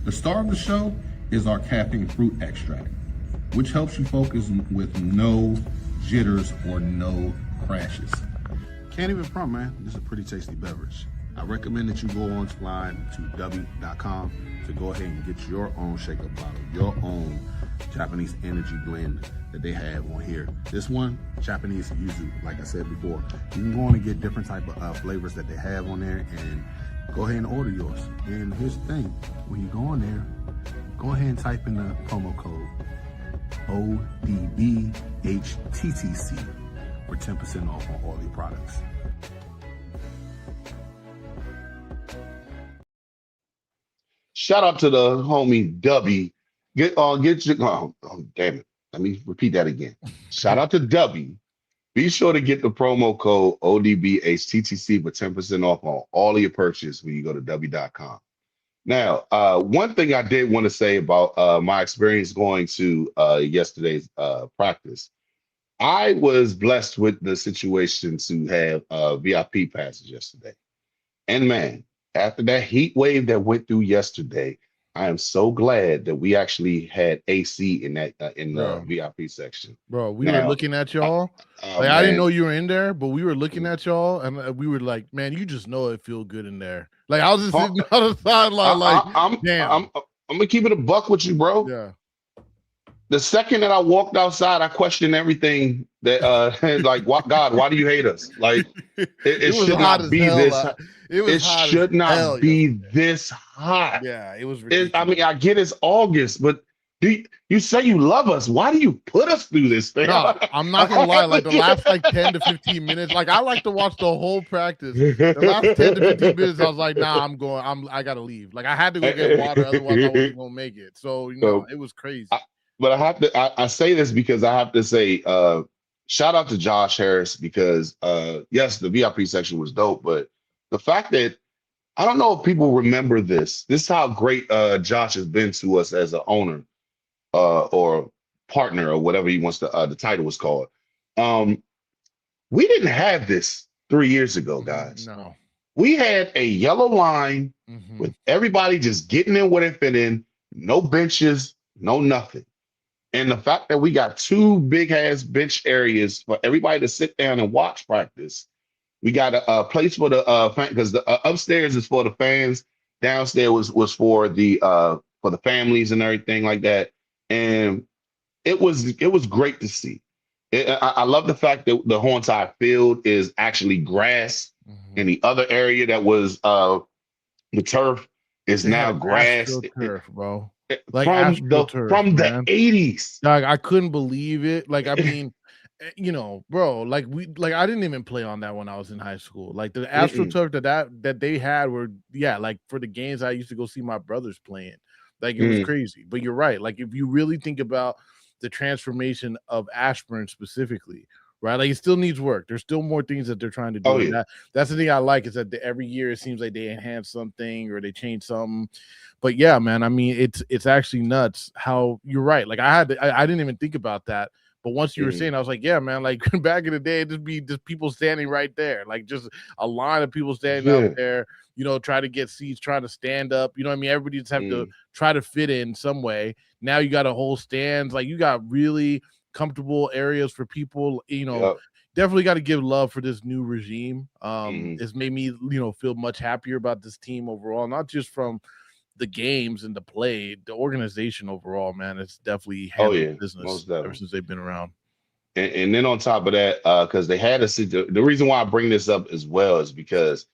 The star of the show is our caffeine fruit extract, which helps you focus with no jitters or no crashes. Can't even front, man. This is a pretty tasty beverage. I recommend that you go online to w.com to go ahead and get your own shaker bottle, your own Japanese energy blend that they have on here. This one, Japanese yuzu, like I said before. You can go on and get different type of flavors that they have on there and go ahead and order yours. And here's the thing, when you go on there, go ahead and type in the promo code ODBHTTC for 10% off on all your products. Shout out to the homie W. Get your damn it. Let me repeat that again. Shout out to W. Be sure to get the promo code ODBHTTC for 10% off on all of your purchases when you go to W.com. Now, one thing I did want to say about my experience going to yesterday's practice, I was blessed with the situation to have VIP passes yesterday. And man, after that heat wave that went through yesterday, I am so glad that we actually had AC in that in the VIP section. Bro, we were looking at y'all. I didn't know you were in there, but we were looking at y'all, and we were like, "Man, you just know it feel good in there." Like I was just sitting on the sideline, damn. I'm gonna keep it a buck with you, bro. Yeah. The second that I walked outside, I questioned everything that like, God, why do you hate us? Like it should not be this. It should not be this hot. Yeah, it was ridiculous. I mean, I get it's August, but you say you love us. Why do you put us through this thing? No, I'm not gonna lie. Like the last 10 to 15 minutes, like I like to watch the whole practice. The last 10 to 15 minutes, I was like, nah, I gotta leave. Like I had to go get water, otherwise I wasn't gonna make it. So it was crazy. But I say this because I have to say, shout out to Josh Harris because yes, the VIP section was dope, but the fact that I don't know if people remember this. This is how great Josh has been to us as an owner or partner or whatever he wants to. The title was called. We didn't have this 3 years ago, guys. No, we had a yellow line with everybody just getting in where they fit in, no benches, no nothing. And the fact that we got 2 big ass bench areas for everybody to sit down and watch practice. We got a place for the fan because the upstairs is for the fans. Downstairs was for the families and everything like that. And it was great to see. I love the fact that the whole entire field is actually grass, and the other area that was the turf is now grass. Turf, bro. Like from the 80s. Like I couldn't believe it. Like I mean, bro, like I didn't even play on that when I was in high school. Like the AstroTurf that they had were like for the games I used to go see my brothers playing. Like it was crazy. But you're right. Like if you really think about the transformation of Ashburn specifically, right? Like it still needs work. There's still more things that they're trying to do. Oh, yeah. That's the thing I like is that every year it seems like they enhance something or they change something. But yeah, man, I mean, it's actually nuts how you're right. Like I didn't even think about that. But once you were saying, I was like, yeah, man, like back in the day, it'd be just people standing right there, like just a line of people standing out there, try to get seats, trying to stand up. You know what I mean? Everybody just have to try to fit in some way. Now you got a whole stands, like you got really comfortable areas for people, Definitely got to give love for this new regime. It's made me, feel much happier about this team overall, not just from the games and the play, the organization overall, man. It's definitely handled business ever since they've been around. And then on top of that, because they had the reason why I bring this up as well is because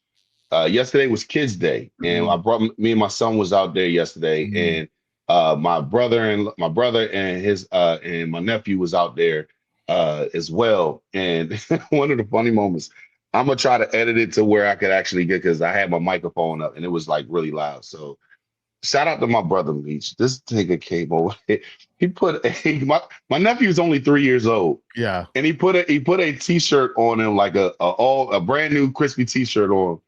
yesterday was Kids Day, and I brought me and my son was out there yesterday, and my brother and his and my nephew was out there as well. And one of the funny moments, I'm gonna try to edit it to where I could actually get, because I had my microphone up and it was like really loud. So shout out to my brother Leach. This nigga came over. He put my nephew's only 3 years old. Yeah, and he put a t-shirt on him, like a brand new crispy t-shirt on.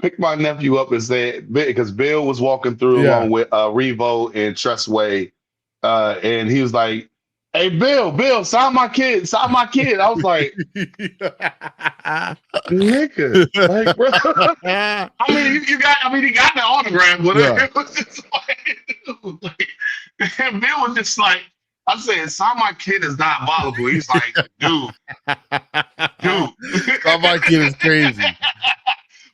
Picked my nephew up and said, because Bill was walking through along with Revo and Tressway, and he was like, "Hey, Bill, sign my kid. I was like, nigga, like, bro. He got the autograph, but it was just like, and Bill was just like, I said, sign my kid is diabolical. He's like, dude. Sign my kid is crazy.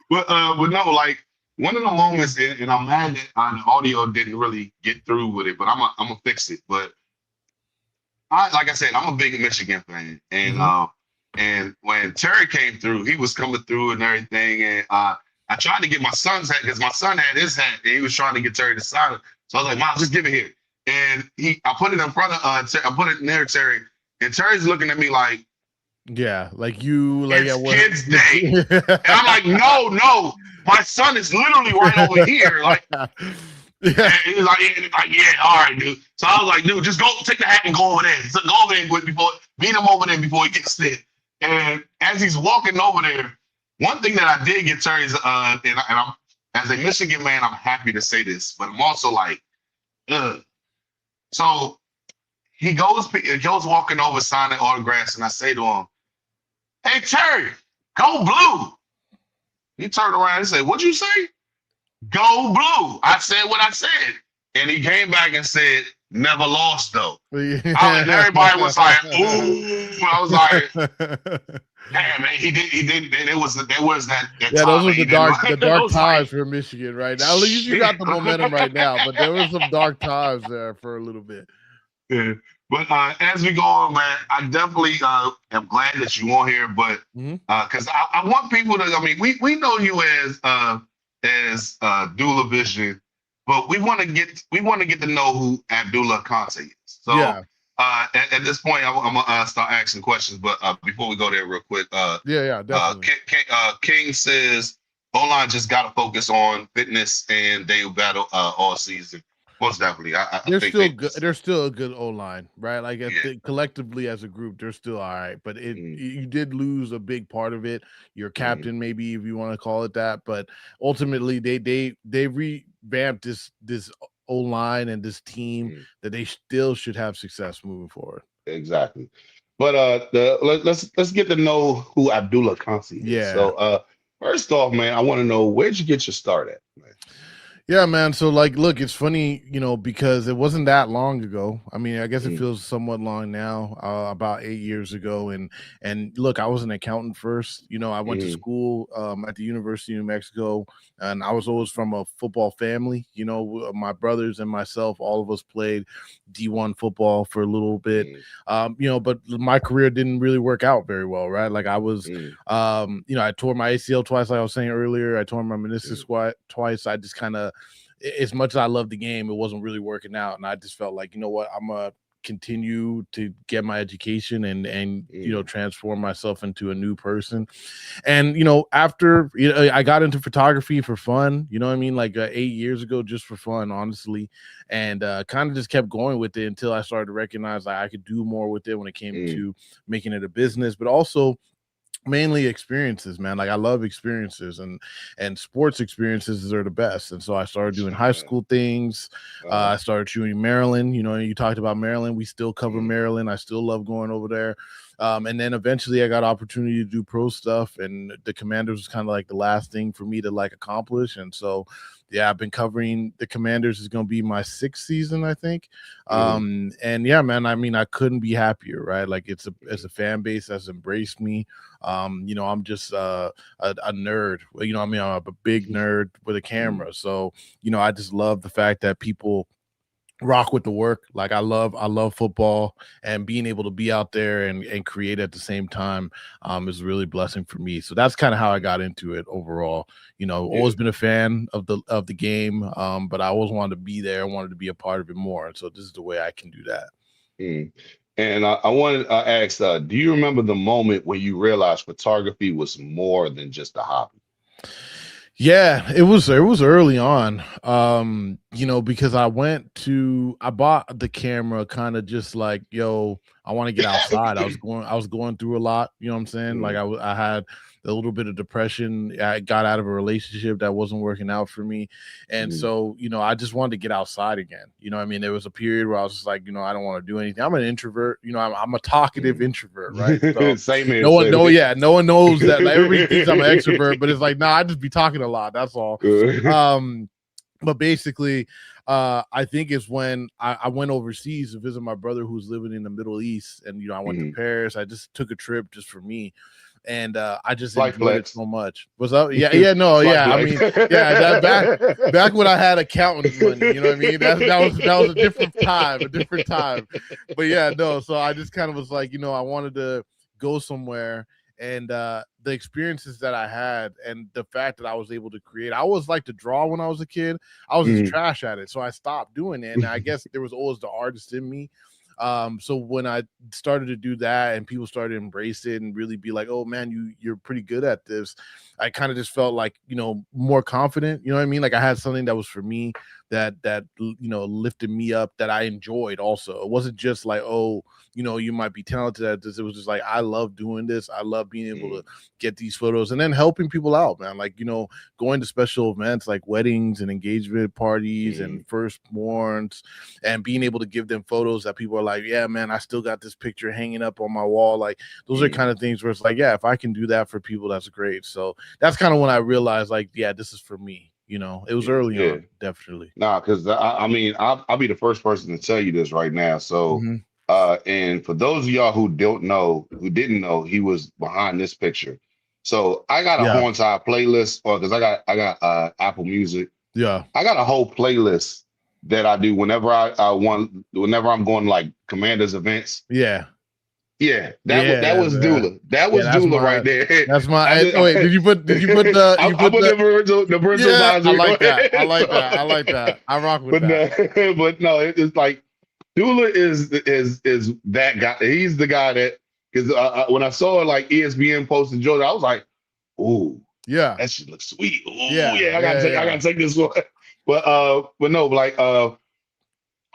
But no, like, one of the moments, and I'm mad that the audio didn't really get through with it, but I'm gonna fix it. But like I said, I'm a big Michigan fan, and when Terry came through, he was coming through and everything, and I tried to get my son's hat, because my son had his hat, and he was trying to get Terry to sign it. So I was like, Mom, just give it here. And I put it in front of I put it near Terry, and Terry's looking at me like, it's Kids Day. And I'm like, no, my son is literally right over here. Like, and he's like, yeah, all right, dude. So I was like, dude, just go take the hat and go over there. So go over there meet him over there before he gets there. And as he's walking over there, one thing that I did get Terry's, and I'm, as a Michigan man, I'm happy to say this, but I'm also like, ugh. So he goes walking over, signing autographs, and I say to him, "Hey, Terry, go blue." He turned around and said, "What'd you say?" "Go blue." I said what I said. And he came back and said, "Never lost, though." And everybody was like, ooh. I was like, damn, man, he did. There was that yeah, those were the dark times for Michigan right now. At least you got the momentum right now, but there were some dark times there for a little bit. Yeah. But as we go on, man, I definitely am glad that you on here, but because I want people to, I mean, we know you as Dullah Vision, but we want to get to know who Abdullah Conte is. So at this point, I'm gonna start asking questions, but before we go there, real quick, definitely. King says O-line just got to focus on fitness, and they will battle all season. Most definitely. They're still good. They're still a good O-line, right? Like collectively as a group, they're still all right. But you did lose a big part of it. Your captain, maybe, if you want to call it that. But ultimately, they revamped this O-line and this team that they still should have success moving forward. Exactly. But let's get to know who Abdullah Conte is. Yeah. So first off, man, I want to know, where'd you get your start at, man? Yeah, man. So, like, look, it's funny, because it wasn't that long ago. I mean, I guess it feels somewhat long now, about 8 years ago. And look, I was an accountant first. I went to school at the University of New Mexico, and I was always from a football family. My brothers and myself, all of us played D1 football for a little bit. But my career didn't really work out very well, right? Like I was, I tore my ACL twice, like I was saying earlier. I tore my meniscus twice. I just kind of, as much as I loved the game, it wasn't really working out. And I just felt like, you know what, I'm going to continue to get my education and transform myself into a new person. And after I got into photography for fun, you know what I mean, like 8 years ago, just for fun, honestly, and kind of just kept going with it until I started to recognize I could do more with it when it came to making it a business, but also Mainly experiences, man. Like I love experiences, and sports experiences are the best. And so I started doing high school things. I started shooting Maryland. You know, you talked about Maryland. We still cover Maryland. I still love going over there. And then eventually I got opportunity to do pro stuff, and the Commanders was kind of like the last thing for me to like accomplish. And so yeah, I've been covering the Commanders. Is going to be my 6th season, I think. And yeah, man, I mean, I couldn't be happier, right? Like it's a fan base that's embraced me. You know, I'm just a nerd. You know, I mean, I'm a big nerd with a camera. So, you know, I just love the fact that people rock with the work. Like I love football, and being able to be out there and create at the same time is really a blessing for me. So that's kind of how I got into it overall. You know, always been a fan of the game, but I always wanted to be there. I wanted to be a part of it more. And so this is the way I can do that. And I wanted to ask, do you remember the moment when you realized photography was more than just a hobby? Yeah, it was early on. You know, because I bought the camera kind of just like, yo, I want to get outside. I was going through a lot, you know what I'm saying? Like I had a little bit of depression. I got out of a relationship that wasn't working out for me. And so, you know, I just wanted to get outside again. You know what I mean? There was a period where I was just like, you know, I don't want to do anything. I'm an introvert, you know, I'm a talking introvert, right? So Same here. no one knows that. Like, everybody thinks I'm an extrovert, but it's like, nah, I just be talking a lot. That's all. But basically, I think it's when I went overseas to visit my brother who's living in the Middle East, and you know, I went to Paris. I just took a trip just for me, and I just enjoyed it so much. What's up? Yeah, no, yeah. I mean, yeah, that back when I had accountant money, you know what I mean? That was a different time. But yeah, no. So I just kind of was like, you know, I wanted to go somewhere. And the experiences that I had, and the fact that I was able to create. I always liked to draw when I was a kid. I was just trash at it, so I stopped doing it. And I guess there was always the artist in me. So when I started to do that, and people started to embrace it and really be like, "Oh man, you're pretty good at this," I kind of just felt like, you know, more confident. You know what I mean? Like I had something that was for me, that you know, lifted me up, that I enjoyed. Also, it wasn't just like, oh, you know, you might be talented at this. It was just like, I love doing this. I love being able to get these photos, and then helping people out, man. Like, you know, going to special events like weddings and engagement parties and firstborns, and being able to give them photos that people are like, yeah, man, I still got this picture hanging up on my wall. Like those are kind of things where it's like, yeah, if I can do that for people, that's great. So that's kind of when I realized, like, yeah, this is for me. You know, it was early on, definitely. Nah, because I mean, I'll be the first person to tell you this right now. So, and for those of y'all who didn't know, he was behind this picture. So I got a whole entire playlist, or because I got Apple Music. Yeah, I got a whole playlist that I do whenever whenever I'm going like Commanders events. Yeah. That was Dullah. That was Dullah right there. That's my. Wait, did you put the? The parental advisory. I like that. I rock with that. But no, it's like Dullah is that guy. He's the guy that, because when I saw like ESPN posted Georgia, I was like, ooh, yeah, that shit looks sweet. Ooh, I gotta take this one. But no, like also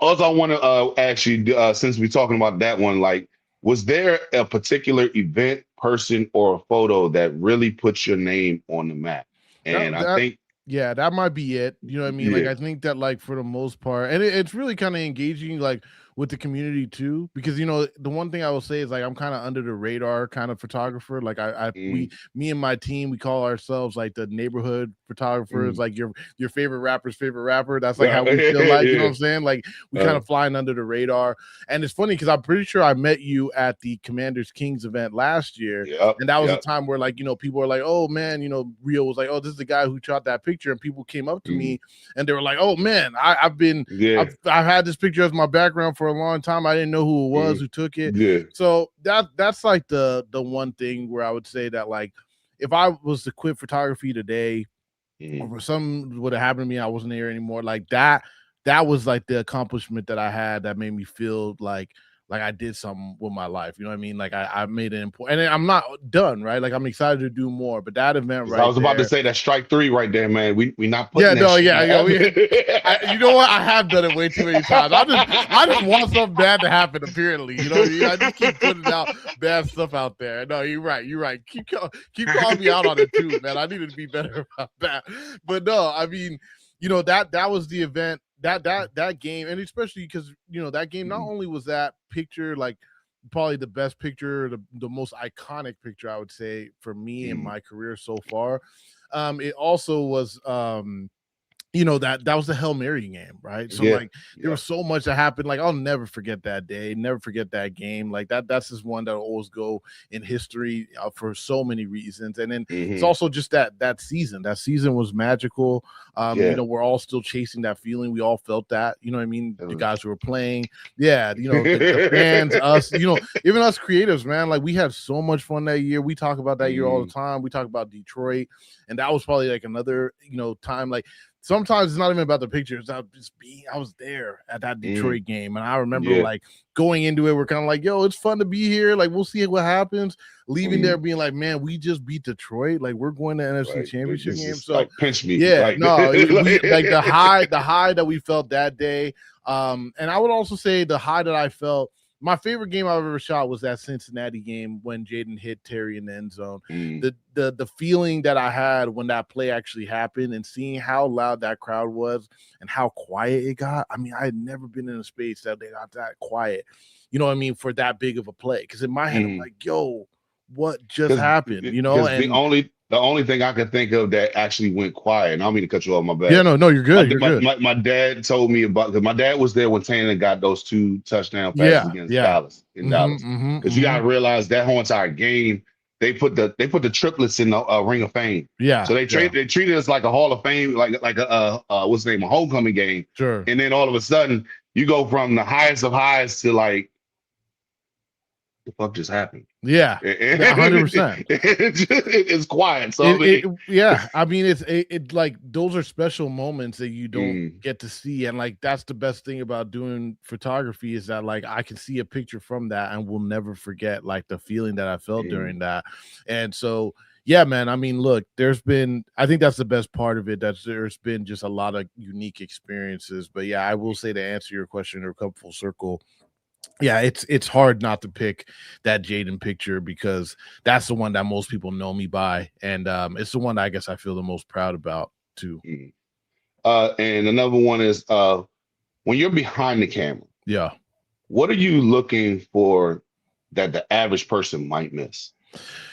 I want to ask you, since we're talking about that one, like, was there a particular event, person, or a photo that really put your name on the map? And I think, yeah, that might be it. You know what I mean? Like, I think that, like, for the most part, and it's really kind of engaging, like, with the community too, because, you know, the one thing I will say is, like, I'm kind of under the radar kind of photographer. Like me and my team, we call ourselves like the neighborhood photographers, like your favorite rapper's favorite rapper. That's like how we feel like, you know what I'm saying? Like we kind of flying under the radar. And it's funny because I'm pretty sure I met you at the Commanders Kings event last year. And that was a time where, like, you know, people were like, oh man, you know, Rio was like, oh, this is the guy who shot that picture. And people came up to me and they were like, oh man, I've had this picture as my background for a long time. I didn't know who it was who took it. So that's like the one thing where I would say that, like, if I was to quit photography today, or something would have happened to me, I wasn't there anymore, like that was like the accomplishment that I had that made me feel like, like I did something with my life. You know what I mean? Like I made it important, and I'm not done, right? Like I'm excited to do more. But that event 'Cause I right was about to there, say that strike 3 right there, man. We not yeah, putting that no, shit yeah, down. you know what? I have done it way too many times. I just want something bad to happen. Apparently, you know what I mean? I just keep putting out bad stuff out there. No, you're right. You're right. Keep calling me out on it too, man. I need to be better about that. But no, I mean, you know, that was the event, that game, and especially because, you know, that game, not only was that picture like probably the best picture, the most iconic picture, I would say, for me in my career so far. It also was you know, that was the Hail Mary game, right? So Yeah, like there was so much that happened. Like I'll never forget that day, never forget that game. Like that's just one that'll always go in history for so many reasons. And then it's also just that season. That season was magical. You know, we're all still chasing that feeling. We all felt that. You know what I mean? The guys who were playing, yeah. You know, the fans, us. You know, even us creatives, man. Like we had so much fun that year. We talk about that year all the time. We talk about Detroit, and that was probably like another, you know, time like. Sometimes it's not even about the pictures. I was there at that Detroit game. And I remember like going into it, we're kind of like, yo, it's fun to be here. Like, we'll see what happens. Leaving there being like, man, we just beat Detroit. Like, we're going to NFC Championship game. So like pinch me. yeah, Like, no, we like the high that we felt that day. And I would also say the high that I felt. My favorite game I've ever shot was that Cincinnati game when Jaden hit Terry in the end zone. The feeling that I had when that play actually happened and seeing how loud that crowd was and how quiet it got. I mean, I had never been in a space that they got that quiet, you know what I mean, for that big of a play. Because in my head, I'm like, yo, what just happened? You know, and the only thing I could think of that actually went quiet, and I don't mean to cut you off, my bad. Yeah, no, you're good. You're good. My dad told me about, because my dad was there when Tannen got those 2 touchdown passes against Dallas in Dallas. Because you gotta realize that whole entire game, they put the triplets in the Ring of Fame. Yeah. So they treated us like a Hall of Fame, like a what's the name, a homecoming game. Sure. And then all of a sudden, you go from the highest of highs to like, the fuck just happened? Yeah, 100%. It's quiet. So yeah, I mean, it's like those are special moments that you don't get to see, and like that's the best thing about doing photography is that like I can see a picture from that and will never forget like the feeling that I felt during that. And so yeah, man, I mean, look, I think that's the best part of it, that there's been just a lot of unique experiences. But yeah, I will say, to answer your question or come full circle, yeah, it's hard not to pick that Jaden picture because that's the one that most people know me by, and it's the one that I guess I feel the most proud about too. And another one is when you're behind the camera. Yeah, what are you looking for that the average person might miss?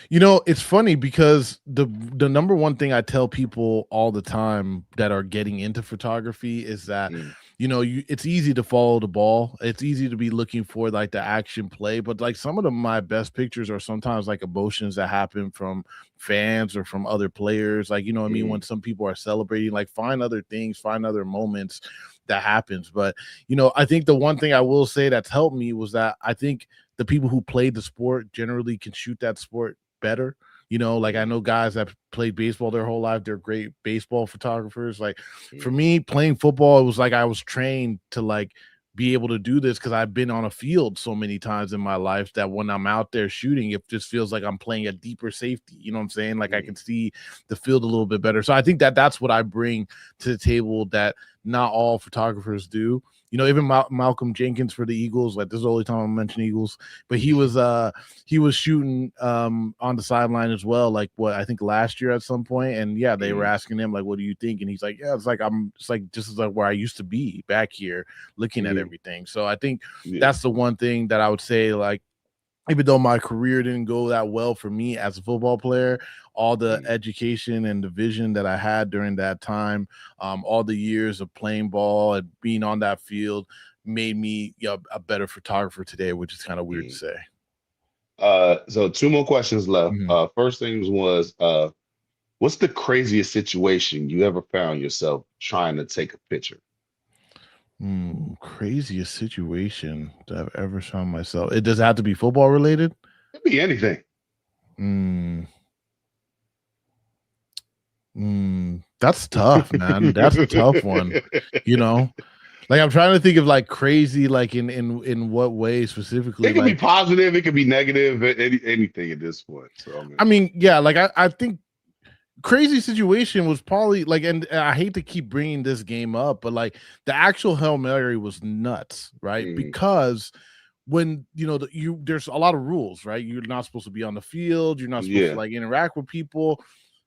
You know, it's funny because the number one thing I tell people all the time that are getting into photography is that you know, it's easy to follow the ball. It's easy to be looking for like the action play, but like some of my best pictures are sometimes like emotions that happen from fans or from other players. Like, you know what I mean? When some people are celebrating, like find other things, find other moments that happens. But, you know, I think the one thing I will say that's helped me was that I think the people who played the sport generally can shoot that sport better. You know, like I know guys that played baseball their whole life, they're great baseball photographers. Like for me, playing football, it was like I was trained to like be able to do this because I've been on a field so many times in my life that when I'm out there shooting, it just feels like I'm playing a deeper safety. You know what I'm saying? Like I can see the field a little bit better. So I think that's what I bring to the table that not all photographers do. You know, even Malcolm Jenkins for the Eagles, like this is the only time I mention Eagles, but he was shooting on the sideline as well, like what I think last year at some point. And yeah, they were asking him like, what do you think? And he's like, yeah, it's like this is like where I used to be back here looking at everything. So I think that's the one thing that I would say, like, even though my career didn't go that well for me as a football player, all the education and the vision that I had during that time, all the years of playing ball and being on that field made me a better photographer today, which is kind of weird to say. So 2 more questions left. First thing was, what's the craziest situation you ever found yourself trying to take a picture? Craziest situation that I've ever found myself. It does have to be football related? It could be anything. That's tough, man. That's a tough one. You know, Like I'm trying to think of like crazy, like in what way specifically. It could be Like positive, it could be negative, anything at this point. So I mean, I mean, yeah, like I think crazy situation was probably like, and I hate to keep bringing this game up, but like the actual Hail Mary was nuts, right? Because when there's a lot of rules, right? You're not supposed to be on the field, you're not supposed to yeah. like interact with people.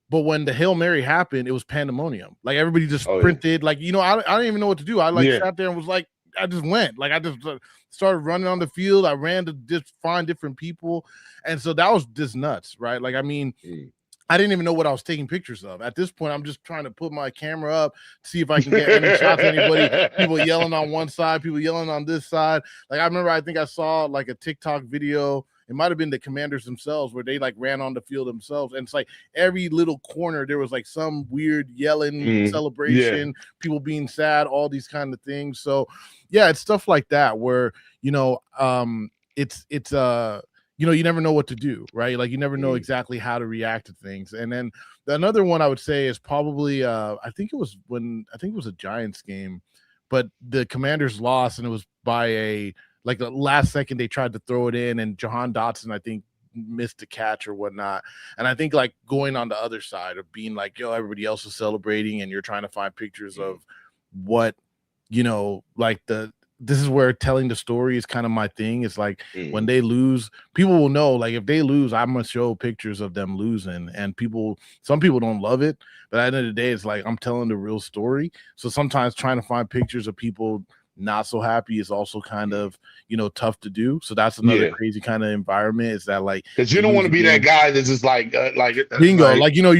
But when the Hail Mary happened, it was pandemonium. Like everybody just Oh, yeah. sprinted. Like, I didn't even know what to do. I like sat there and was like, I just went. Like I just started running on the field. I ran to just find different people. And so that was just nuts, right? Like, I mean, I didn't even know what I was taking pictures of. At this point, I'm just trying to put my camera up, see if I can get any shots of anybody. People yelling on one side, people yelling on this side. Like I remember, I think I saw like a TikTok video. It might have been the Commanders themselves where they like ran on the field themselves. And it's like every little corner, there was like some weird yelling celebration, people being sad, all these kind of things. So yeah, it's stuff like that where, it's you never know what to do, right? Like you never know exactly how to react to things. And then another one I would say is probably I think it was a Giants game, but the Commanders lost and it was by like the last second they tried to throw it in and Jahan Dotson, I think, missed a catch or whatnot. And I think like going on the other side of being like, everybody else is celebrating and you're trying to find pictures of what, like this is where telling the story is kind of my thing. It's like when they lose, people will know, like if they lose, I'm going to show pictures of them losing, and some people don't love it, but at the end of the day, it's like, I'm telling the real story. So sometimes trying to find pictures of people not so happy is also kind of, tough to do. So that's another crazy kind of environment, is that like, because you don't want to be that guy that's just like bingo, like you got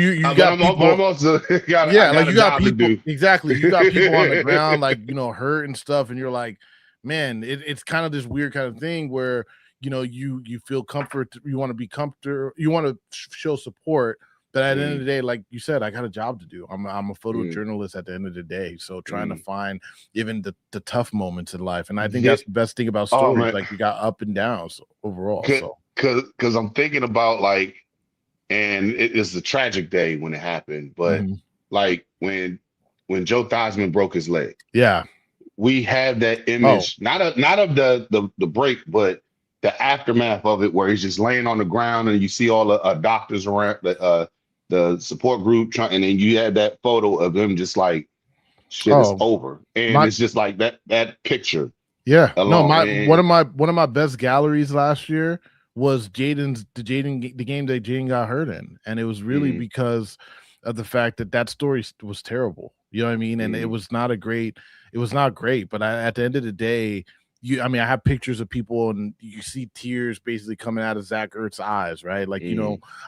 people, like you got people, exactly, you got people on the ground like hurt and stuff, and you're like, man, it's kind of this weird kind of thing where you feel comfort, you want to be comfortable, you want to show support. But at the end of the day, like you said, I got a job to do. I'm a photojournalist at the end of the day. So trying to find even the tough moments in life. And I think that's the best thing about stories. Like you got up and downs overall. Because I'm thinking about like, and it's a tragic day when it happened, but like when Joe Theismann broke his leg. Yeah. We have that image, not of the break, but the aftermath of it, where he's just laying on the ground and you see all the doctors around, the support group and then you had that photo of him just like, shit is over, and it's just like that picture. Yeah, alone. One of my best galleries last year was the game that Jaden got hurt in, and it was really because of the fact that story was terrible. You know what I mean? And it was not great. But at the end of the day, I have pictures of people and you see tears basically coming out of Zach Ertz's eyes, right? Like,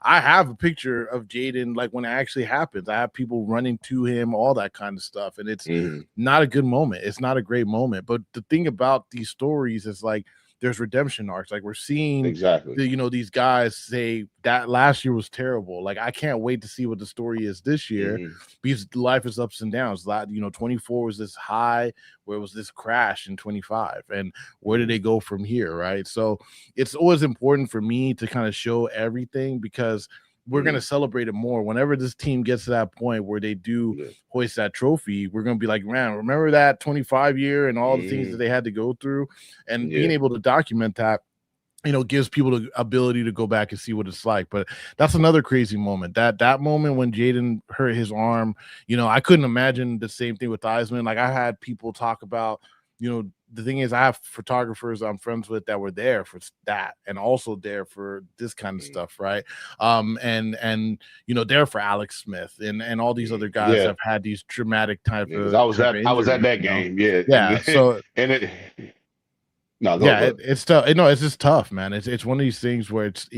I have a picture of Jaden, like when it actually happens, I have people running to him, all that kind of stuff. And it's not a good moment. It's not a great moment. But the thing about these stories is like, there's redemption arcs. Like we're seeing these guys say that last year was terrible. Like I can't wait to see what the story is this year, because life is ups and downs. 24 was this high, where it was this crash in 25, and where did they go from here, right? So it's always important for me to kind of show everything, because we're going to celebrate it more whenever this team gets to that point where they do hoist that trophy. We're going to be like, man, remember that 25 year and all the things that they had to go through, and being able to document that, gives people the ability to go back and see what it's like. But that's another crazy moment. That moment when Jaden hurt his arm, I couldn't imagine the same thing with Theismann. Like I had people talk about, the thing is, I have photographers I'm friends with that were there for that, and also there for this kind of stuff, right? And there for Alex Smith and all these other guys have had these dramatic type of. I was at that game, yeah. So and it. No, it's tough. No, it's just tough, man. It's one of these things where it's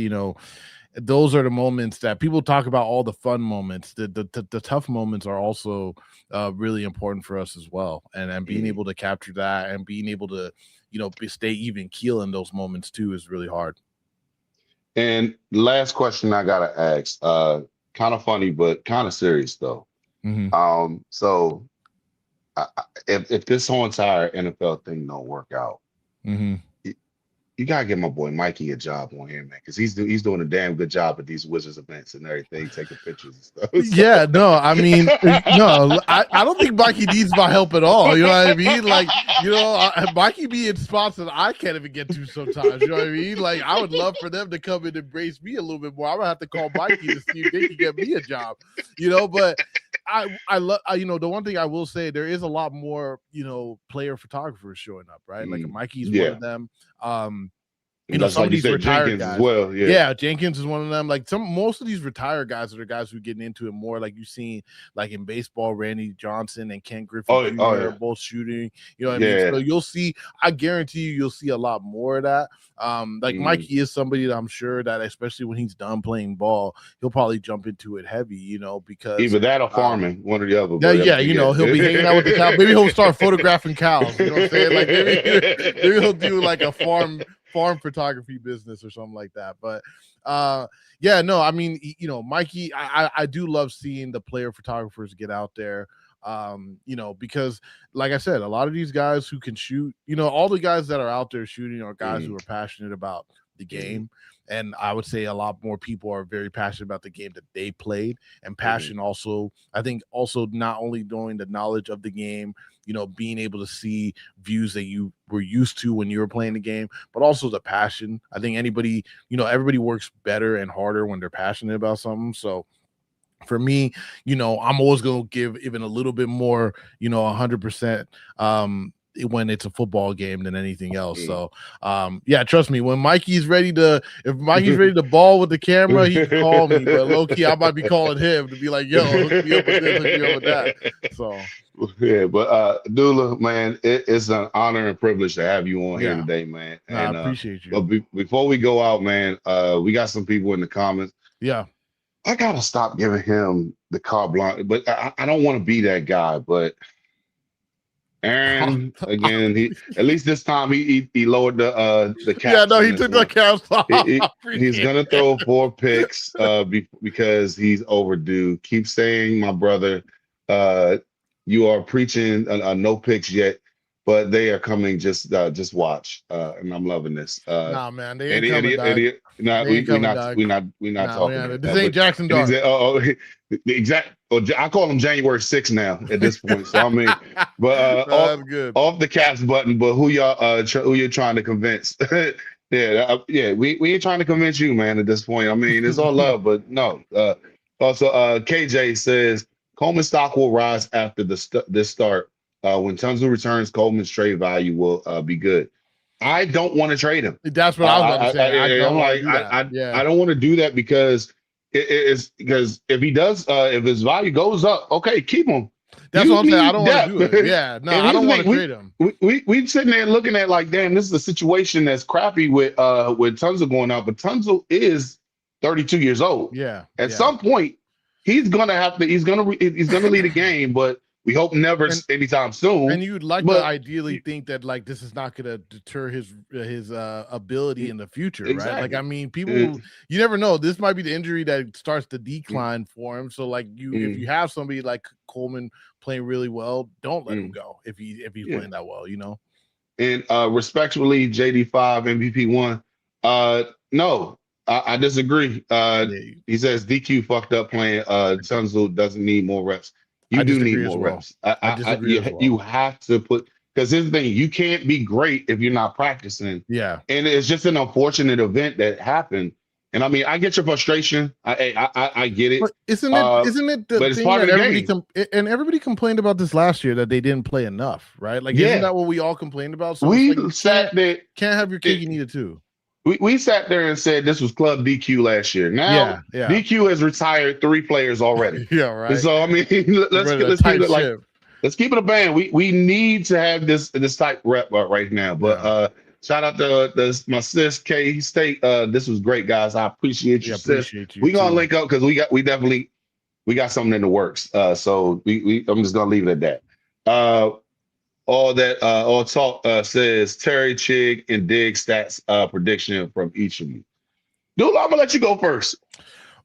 those are the moments that people talk about, all the fun moments. The tough moments are also really important for us as well, and being able to capture that and being able to stay even keel in those moments too is really hard. And last question I gotta ask, kind of funny but kind of serious though. So if this whole entire NFL thing don't work out, you gotta give my boy Mikey a job on here, man, because he's doing a damn good job at these Wizards events and everything, taking pictures and stuff. Yeah, no, I mean, no, I don't think Mikey needs my help at all. You know what I mean? Like, Mikey be in spots that I can't even get to sometimes. You know what I mean? Like, I would love for them to come and embrace me a little bit more. I'm gonna have to call Mikey to see if they can get me a job. But I love, the one thing I will say, there is a lot more, player photographers showing up, right? Like Mikey's one of them. Some of these retired Jenkins guys as well. Yeah, Jenkins is one of them. Like most of these retired guys are guys who are getting into it more. Like you've seen, like in baseball, Randy Johnson and Ken Griffey Jr. are both shooting. You know what I mean? So you'll see. I guarantee you'll see a lot more of that. Mikey is somebody that I'm sure that, especially when he's done playing ball, he'll probably jump into it heavy. Because either that or farming, one or the other. He'll be hanging out with the cows. Maybe he'll start photographing cows. You know what I'm saying? Like maybe he'll do like a farm photography business or something like that. But I mean, Mikey, I do love seeing the player photographers get out there. Because like I said, a lot of these guys who can shoot, all the guys that are out there shooting are guys who are passionate about the game. And I would say a lot more people are very passionate about the game that they played, and passion also, I think, also not only knowing the knowledge of the game, being able to see views that you were used to when you were playing the game, but also the passion. I think everybody works better and harder when they're passionate about something. So for me, I'm always going to give even a little bit more, 100%, when it's a football game than anything else. So trust me, when Mikey's ready to ball with the camera, he can call me, but low key I might be calling him to be like, yo, hook me up with this, hook me up with that. So but Dullah, man, it's an honor and privilege to have you on here today, man. And I appreciate you. But before we go out, man, we got some people in the comments. I gotta stop giving him the carte blanche, but I don't want to be that guy. But Aaron, again, he at least this time he lowered the caps. Yeah, no, he took the caps off. He's gonna throw 4 picks because he's overdue. Keep saying, my brother, you are preaching no picks yet, but they are coming. Just watch, and I'm loving this. Nah, man, they ain't coming, dog. We're not talking. This ain't Jackson Dart. I call him January 6th now at this point. So I mean, but off the caps button. But who you're trying to convince? We ain't trying to convince you, man. At this point, I mean, it's all love, but no. Also, KJ says Coleman stock will rise after this start. When Tunsil returns, Coleman's trade value will be good. I don't want to trade him. That's what I was about to say. I don't want to do that because because if he does, if his value goes up, okay, keep him. That's what I'm saying. I don't want to do it. Yeah, no, I don't want to trade him. We sitting there looking at like, damn, this is a situation that's crappy with Tunsil going out, but Tunsil is 32 years old. Yeah. At some point, he's gonna lead a game, but we hope never anytime soon. And you'd like to ideally think that like this is not going to deter his ability in the future, exactly. Right? Like, I mean, people, you never know. This might be the injury that starts to decline for him. So like if you have somebody like Coleman playing really well, don't let him go if he's playing that well, And respectfully, JD5 MVP1, no, I disagree. He says DQ fucked up playing. Tunsil doesn't need more reps. You do need more reps. You have to put, because here's the thing, you can't be great if you're not practicing. Yeah. And it's just an unfortunate event that happened. And I mean, I get your frustration. I get it. But isn't it the but thing it's part that of the game. And everybody complained about this last year that they didn't play enough, right? Like, isn't that what we all complained about? So we like sat there. Can't have your cake and eat it too. We sat there and said this was Club DQ last year. Now DQ has retired 3 players already. Yeah, right. So I mean, let's keep it a band. We need to have this type rep right now. But shout out to my sis K State. This was great, guys. I appreciate you, sis. We're gonna link up because we got something in the works. So I'm just gonna leave it at that. All talk says Terry, Chig, and Dig stats prediction from each of you. Dullah, I'm gonna let you go first.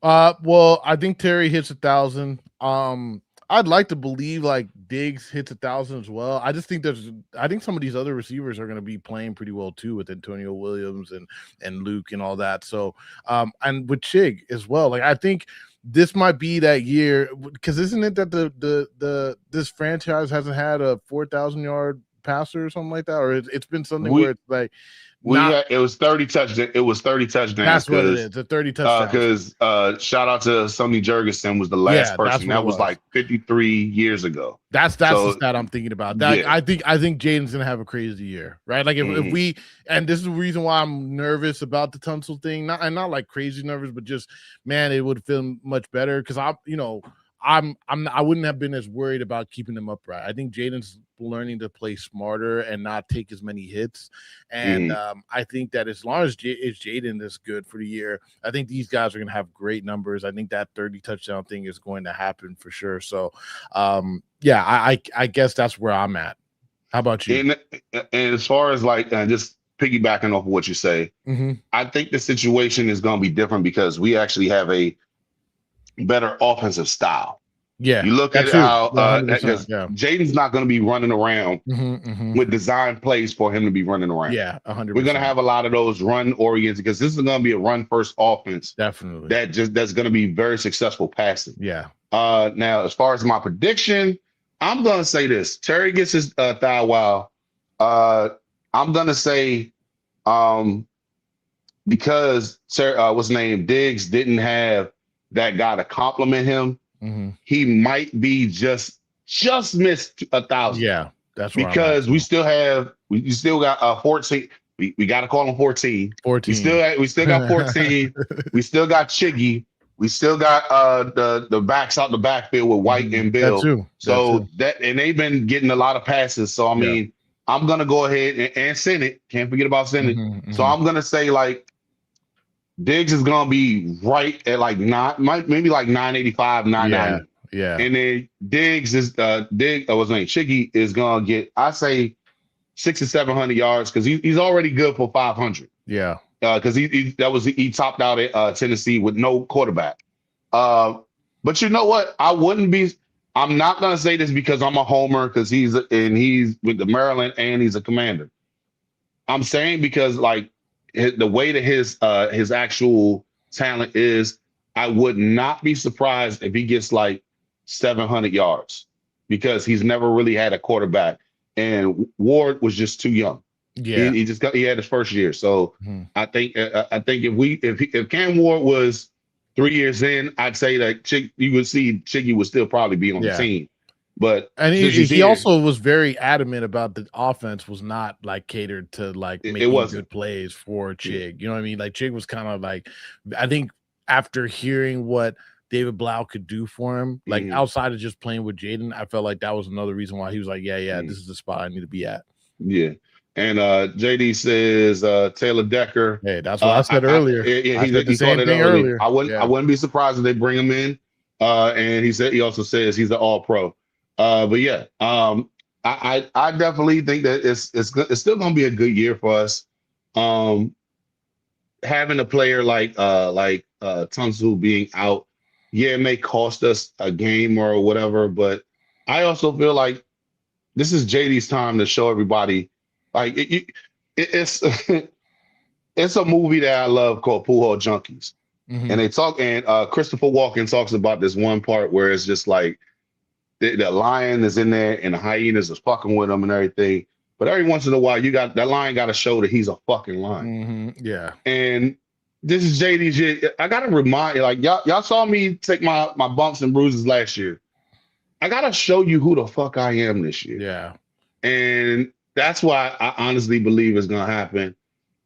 Well, I think Terry hits 1,000. I'd like to believe like Diggs hits 1,000 as well. I just think I think some of these other receivers are going to be playing pretty well too with Antonio Williams and Luke and all that. So, and with Chig as well. Like I think this might be that year because isn't it that this franchise hasn't had a 4,000-yard passer or something like that, or it's been something where it's like. It was 30 touchdowns. It was 30 touchdowns. That's what it is. The 30 touchdowns. Because shout out to Sonny Jurgensen was the last person. That was like 53 years ago. That's the stat I'm thinking about. That, yeah. I think Jaden's gonna have a crazy year, right? Like if we, and this is the reason why I'm nervous about the Tunsil thing. Not like crazy nervous, but just man, it would feel much better because I wouldn't have been as worried about keeping him upright. I think Jaden's learning to play smarter and not take as many hits. And I think that as long as Jaden is good for the year, I think these guys are going to have great numbers. I think that 30 touchdown thing is going to happen for sure. So, yeah, I guess that's where I'm at. How about you? And as far as like just piggybacking off of what you say, I think the situation is going to be different because we actually have a better offensive style. Yeah, you look at how Jaden's not going to be running around with design plays for him to be running around. Yeah, 100%. We're going to have a lot of those run oriented because this is going to be a run first offense. Definitely. That's going to be very successful passing. Yeah. Now, as far as my prediction, I'm going to say this: Terry gets his thigh wow. I'm going to say because what's his name Diggs didn't have that guy to compliment him. He might be just missed 1,000. Yeah, that's right. Because we still got 14. We got to call him 14. 14. We still got 14. We still got Chiggy. We still got the backs out the backfield with White and Bill. So and they've been getting a lot of passes. So I mean, I'm gonna go ahead and send it. Can't forget about sending. So I'm gonna say like Diggs is gonna be right at like maybe like 985, 990. Yeah. And then Diggs is what's his name? Chiggy is gonna get, I say, 600 or 700 yards because he's already good for 500. Yeah. Because he topped out at Tennessee with no quarterback. But you know what? I'm not gonna say this because I'm a homer because he's with the Maryland and he's a Commander. I'm saying because like the way that his actual talent is, I would not be surprised if he gets like 700 yards because he's never really had a quarterback, and Ward was just too young. Yeah, he had his first year, so I think if Cam Ward was 3 years in, I'd say that you would see Chiggy would still probably be on the team. But he also was very adamant about the offense was not like catered to like making good plays for Chig. You know what I mean? Like Chig was kind of like, I think after hearing what David Blau could do for him, like outside of just playing with Jaden, I felt like that was another reason why he was like, this is the spot I need to be at. Yeah. And JD says Taylor Decker. Hey, that's what I said earlier. He called it earlier. I wouldn't be surprised if they bring him in. And he also says he's an all-pro. But yeah, I definitely think that it's still gonna be a good year for us. Having a player like Tunsil being out, it may cost us a game or whatever, but I also feel like this is JD's time to show everybody. Like it's it's a movie that I love called Pool Hall Junkies, and they talk, and Christopher Walken talks about this one part where it's just like the lion is in there and the hyenas is fucking with him and everything. But every once in a while, that lion got to show that he's a fucking lion. Yeah. And this is JD's. I got to remind you, like, y'all saw me take my bumps and bruises last year. I got to show you who the fuck I am this year. Yeah. And that's why I honestly believe it's going to happen.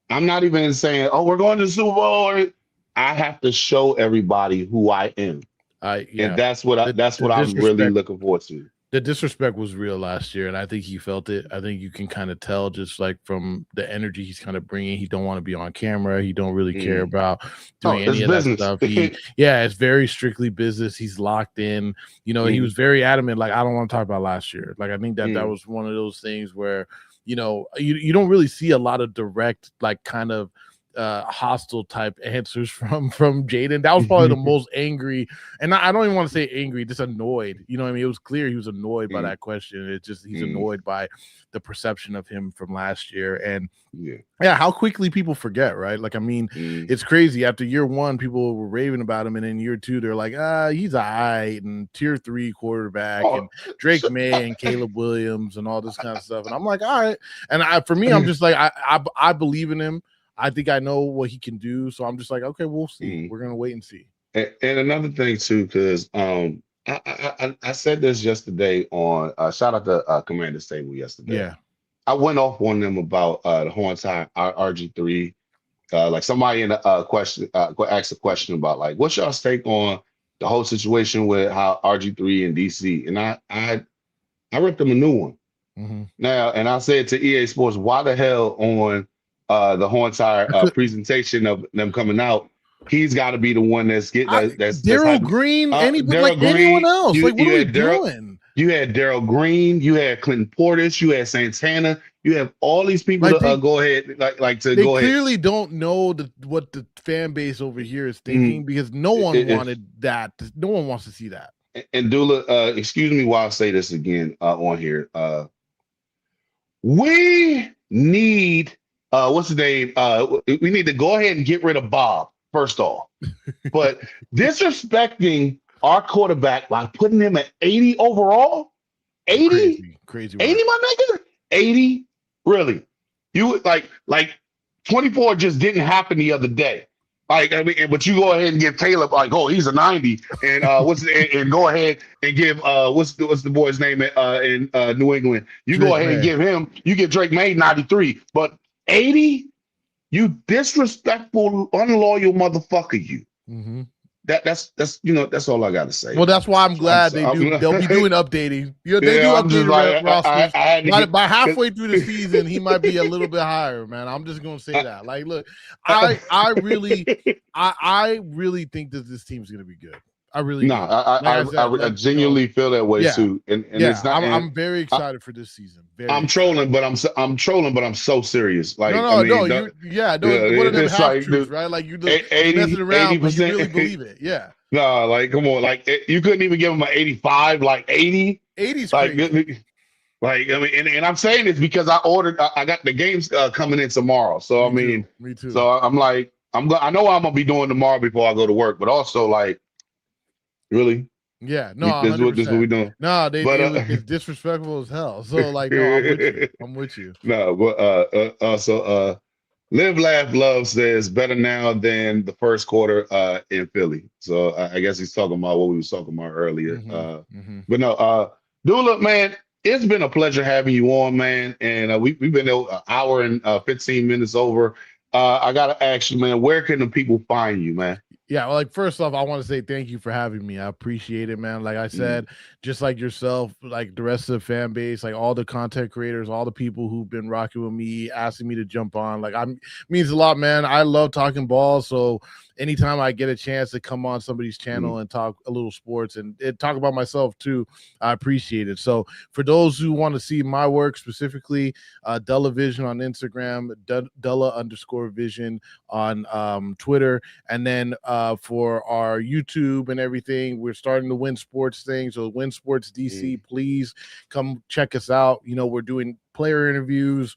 I'm not even saying, oh, we're going to the Super Bowl. I have to show everybody who I am. And that's what I'm really looking forward to. The disrespect was real last year, and I think he felt it. I think you can kind of tell just like from the energy he's kind of bringing. He don't want to be on camera. He don't really care about doing any of that stuff. It's very strictly business. He's locked in. You know, he was very adamant. Like, I don't want to talk about last year. Like, I think that was one of those things where, you know, you don't really see a lot of direct, like, kind of hostile type answers from Jaden. That was probably the most angry, and I don't even want to say angry, just annoyed. You know what I mean? It was clear he was annoyed by that question. It's just he's annoyed by the perception of him from last year. And yeah, how quickly people forget, right? Like, I mean, it's crazy. After year one, people were raving about him, and in year two, they're like, he's all right, and tier 3 quarterback, and Drake May and Caleb Williams and all this kind of stuff. And I'm like, all right. And for me, I'm just like, I believe in him. I think I know what he can do. So I'm just like, okay, we'll see. We're gonna wait and see. And another thing too, because I said this yesterday on shout out to Commander Stable yesterday. Yeah. I went off on them about the Hornets RG3. Like somebody in a question asked a question about like what's y'all's take on the whole situation with how RG3 and DC, and I ripped them a new one. Now, and I said to EA Sports, why the hell on the whole entire presentation of them coming out, he's got to be the one that's getting that's Daryl Green, anyone else. Like, what are we doing? You had Daryl Green, you had Clinton Portis, you had Santana, you have all these people to go ahead, they clearly don't know what the fan base over here is thinking, because no one wanted that. No one wants to see that. And Dullah, excuse me while I say this again on here. We need what's the name? We need to go ahead and get rid of Bob first off, but disrespecting our quarterback by putting him at 80 overall, 80, crazy 80, my nigga, 80. Really, you like 24 just didn't happen the other day. Like, I mean, but you go ahead and give Caleb like, oh, he's a 90, and and go ahead and give what's the boy's name in New England? You Drake go ahead and give him. You get Drake May 93, but 80. You disrespectful, unloyal motherfucker. You. That's that's all I got to say. Well, that's why I'm glad they'll be doing updating. They do updating rosters. By halfway through the season, he might be a little bit higher, man. I'm just gonna say that. Like, look, I really think that this team's gonna be good. I really do. I genuinely feel that way too. And it's not. I'm very excited for this season. I'm trolling, but I'm so serious. Like, what are them half truths, right? Like, you're messing around, but you really believe it. Yeah. No, like, come on, like you couldn't even give him an 85, like 80. 80's like, crazy. Like, I mean, and I'm saying this because I got the games coming in tomorrow. So me too. So I'm like, I know what I'm gonna be doing tomorrow before I go to work, but also like. Really? Yeah, no, this is what we doing. No, it's disrespectful as hell. So like, no, I'm with you. No, but Live Laugh Love says better now than the first quarter in Philly. So I guess he's talking about what we was talking about earlier. But no, Dullah, man, it's been a pleasure having you on, man. And we've been an hour and 15 minutes over. I gotta ask you, man, where can the people find you, man? Yeah, well, like, first off, I want to say thank you for having me. I appreciate it, man. Like I said, just like yourself, like the rest of the fan base, like all the content creators, all the people who've been rocking with me, asking me to jump on, like, means a lot, man. I love talking ball, so anytime I get a chance to come on somebody's channel and talk a little sports and talk about myself too, I appreciate it. So for those who want to see my work specifically, Dullah Vision on Instagram, Dullah_Vision on Twitter, and then for our YouTube and everything, we're starting to Win Sports thing. So Win Sports DC, please come check us out. We're doing player interviews.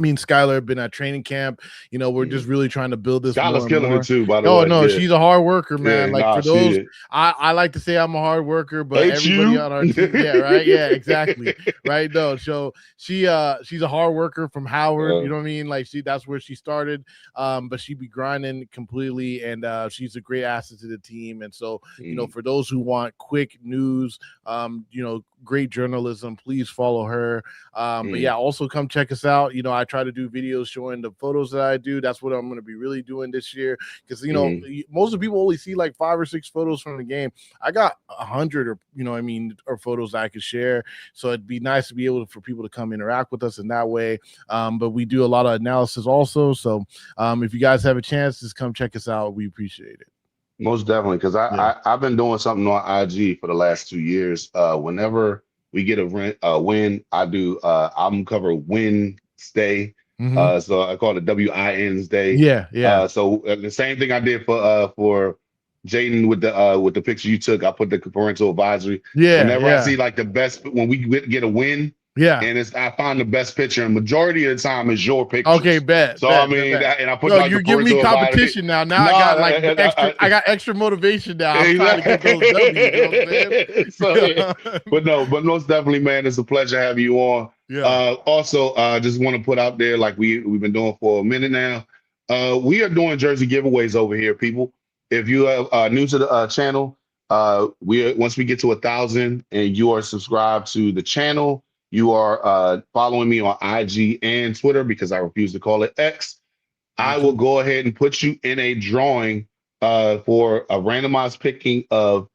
Me and Skylar have been at training camp. We're just really trying to build this. Skylar's killing it too, by the way. Oh no, she's a hard worker, man. For those, I like to say I'm a hard worker, but everybody on our team, right? Yeah, exactly. Right? No, so she's a hard worker from Howard. You know what I mean? Like, that's where she started. But she be grinding completely, and she's a great asset to the team. And so, for those who want quick news, great journalism, please follow her. But yeah, also come check us out. I try to do videos showing the photos that I do. That's what I'm going to be really doing this year, because most of the people only see like 5 or 6 photos from the game. I got 100 or photos that I could share. So it'd be nice to be able for people to come interact with us in that way. But we do a lot of analysis also. So if you guys have a chance, just come check us out. We appreciate it. Most definitely, because I've been doing something on IG for the last 2 years. Whenever we get a win, I do. I'm cover Wednesday So I call it WIN's Day. Yeah, yeah, So the same thing I did for Jaden with the picture you took. I put the parental advisory. yeah, Whenever I yeah, see like the best, when we get a win, yeah. and I find the best picture, and majority of the time is your Okay, pictures. bet, So I bet, bet, mean, bet. and I put Yo, like the you're giving me parental advisory. competition now. Now No, I got like extra. I got extra motivation now. I'm trying to get those W's. You know what I'm So yeah, saying? but most definitely, man, it's a pleasure having you on. Yeah. Also, just want to put out there, like we've been doing for a minute now. We are doing jersey giveaways over here, people. If you are new to the channel, once we get to 1,000 and you are subscribed to the channel, you are following me on IG and Twitter because I refuse to call it X. Me I will too. go ahead and put you in a drawing for a randomized picking of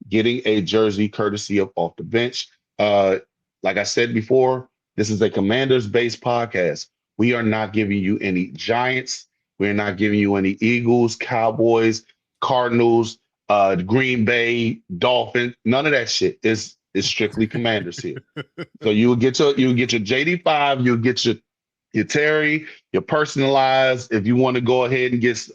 getting a jersey courtesy of Off the Bench. Like I said before, this is a Commanders-based podcast. We are not giving you any Giants. We're not giving you any Eagles, Cowboys, Cardinals, Green Bay, Dolphins. None of that shit. It's strictly Commanders here. So you will get your JD5, you'll get your Terry, your personalized. If you want to go ahead and get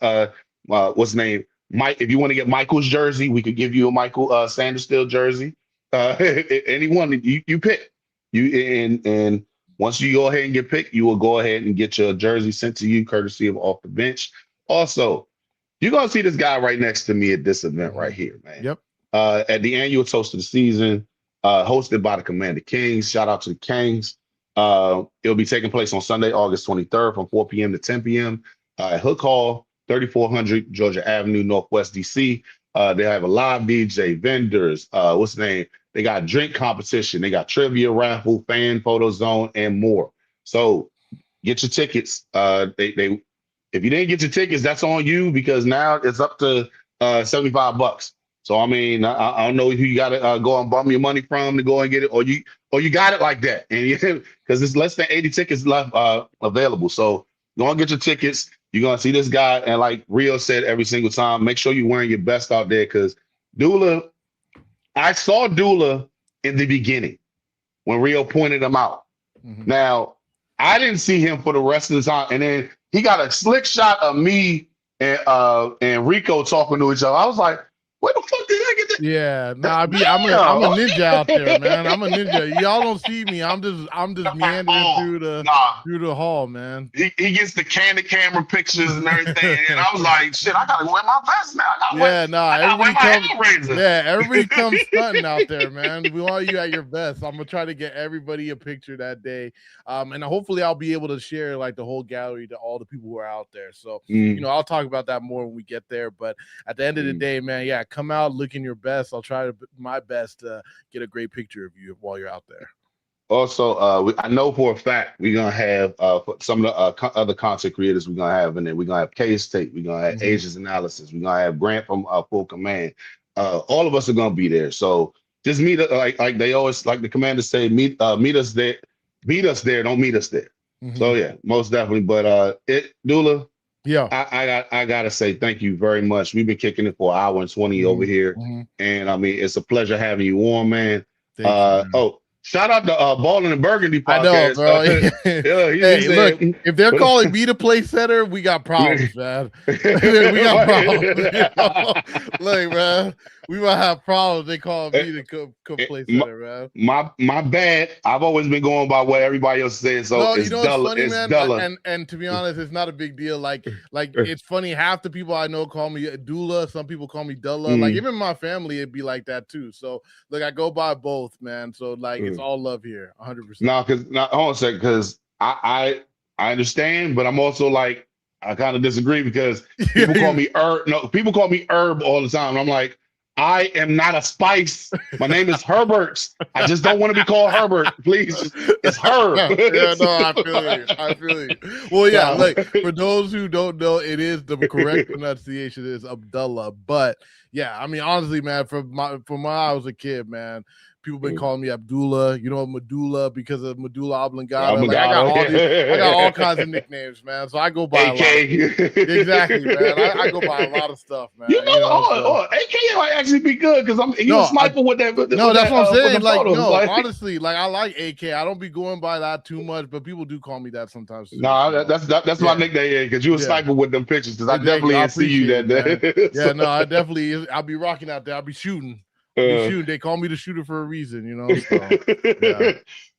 what's the name? Mike, if you want to get Michael's jersey, we could give you a Michael Sanderstill jersey. Anyone you pick. And once you go ahead and get picked, you will go ahead and get your jersey sent to you courtesy of Off the Bench. Also, you're gonna see this guy right next to me at this event right here, man. Yep. At the annual Toast of the Season, hosted by the Commander Kings. Shout out to the Kings. It'll be taking place on Sunday, August 23rd from 4 p.m. to 10 p.m. At Hook Hall, 3400 Georgia Avenue, Northwest DC. They have a live DJ, vendors, what's the name? They got drink competition. They got trivia, raffle, fan photo zone, and more. So get your tickets. If you didn't get your tickets, that's on you because now it's up to $75. So I mean, I don't know who you got to go and bum your money from to go and get it, or you got it like that, and because there's less than 80 tickets left available. So go and get your tickets. You're gonna see this guy, and like Rio said every single time, make sure you're wearing your best out there because Dullah. I saw Dullah in the beginning when Rio pointed him out. Now I didn't see him for the rest of the time, and then he got a slick shot of me and Rico talking to each other. I was like, where the fuck did I get that? Yeah, I'm a ninja out there, man. I'm a ninja. Y'all don't see me. I'm just meandering through the hall, man. He gets the candid camera pictures and everything, and I was like, shit, I gotta wear my vest now. Everybody comes stunting out there, man. We want you at your best. I'm gonna try to get everybody a picture that day, and hopefully I'll be able to share like the whole gallery to all the people who are out there. So I'll talk about that more when we get there. But at the end of the day, man, yeah, come out looking your best. I'll try my best to get a great picture of you while you're out there. Also, I know for a fact we're gonna have some of the other content creators we're gonna have in there. We're gonna have K-State, we're gonna have Asia's Analysis, we're gonna have Grant from Full Command. All of us are gonna be there. So just meet like they always like the commanders say, meet us there, meet us there, don't meet us there. So yeah, most definitely. But Dullah. Yeah, I gotta say thank you very much. We've been kicking it for 1 hour and 20 over here, and I mean it's a pleasure having you on, man. Thanks, man. Oh, shout out to Ballin' and Burgundy podcast. I know, bro. Look, if they're calling me the play center, we got problems, man. We got problems. Look, man, we might have problems. They call me the play center, man. My bad. I've always been going by what everybody else says. So no, it's Dullah. Funny, it's man. Dullah. And to be honest, it's not a big deal. Like it's funny. Half the people I know call me Dullah. Some people call me Dullah. Like even my family, it'd be like that too. So look, I go by both, man. So like it's all love here, 100%. No, hold on a second, because I understand, but I'm also like I kind of disagree because people call me Herb. No, people call me Herb all the time. And I'm like, I am not a spice. My name is Herbert. I just don't want to be called Herbert. Please, it's Herb. Yeah, no, I feel you. Well, yeah, like for those who don't know, it is the correct pronunciation is Abdullah. But yeah, I mean, honestly, man, from when I was a kid, man, People been calling me Abdullah, Medulla because of medulla oblongata. Oh, Like I got all kinds of nicknames, man. So I go by a lot. Exactly, man. I go by a lot of stuff, man. AK might actually be good because you a sniper with that. No, that's what I'm saying. Like, photos. Honestly, like I like AK. I don't be going by that too much, but people do call me that sometimes. Too, no, that's my nickname because you a sniper with them pictures. Because I definitely see you that day. Yeah, no, I'll be rocking out there. I'll be shooting. They call me the shooter for a reason, So, yeah.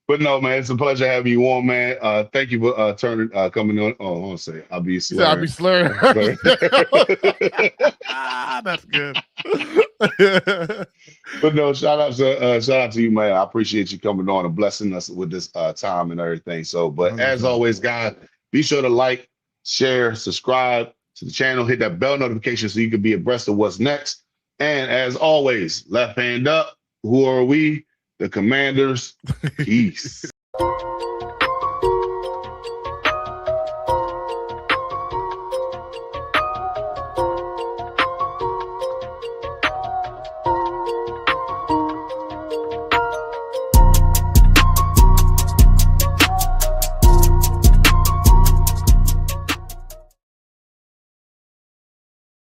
But no, man, it's a pleasure having you on, man. Thank you for coming on. Oh, I want to say I'll be slurring. I'll be slurring. That's good. But no, shout out to you, man. I appreciate you coming on and blessing us with this time and everything. So, but as always, guys, be sure to like, share, subscribe to the channel, hit that bell notification so you can be abreast of what's next. And as always, left hand up. Who are we? The Commanders. Peace.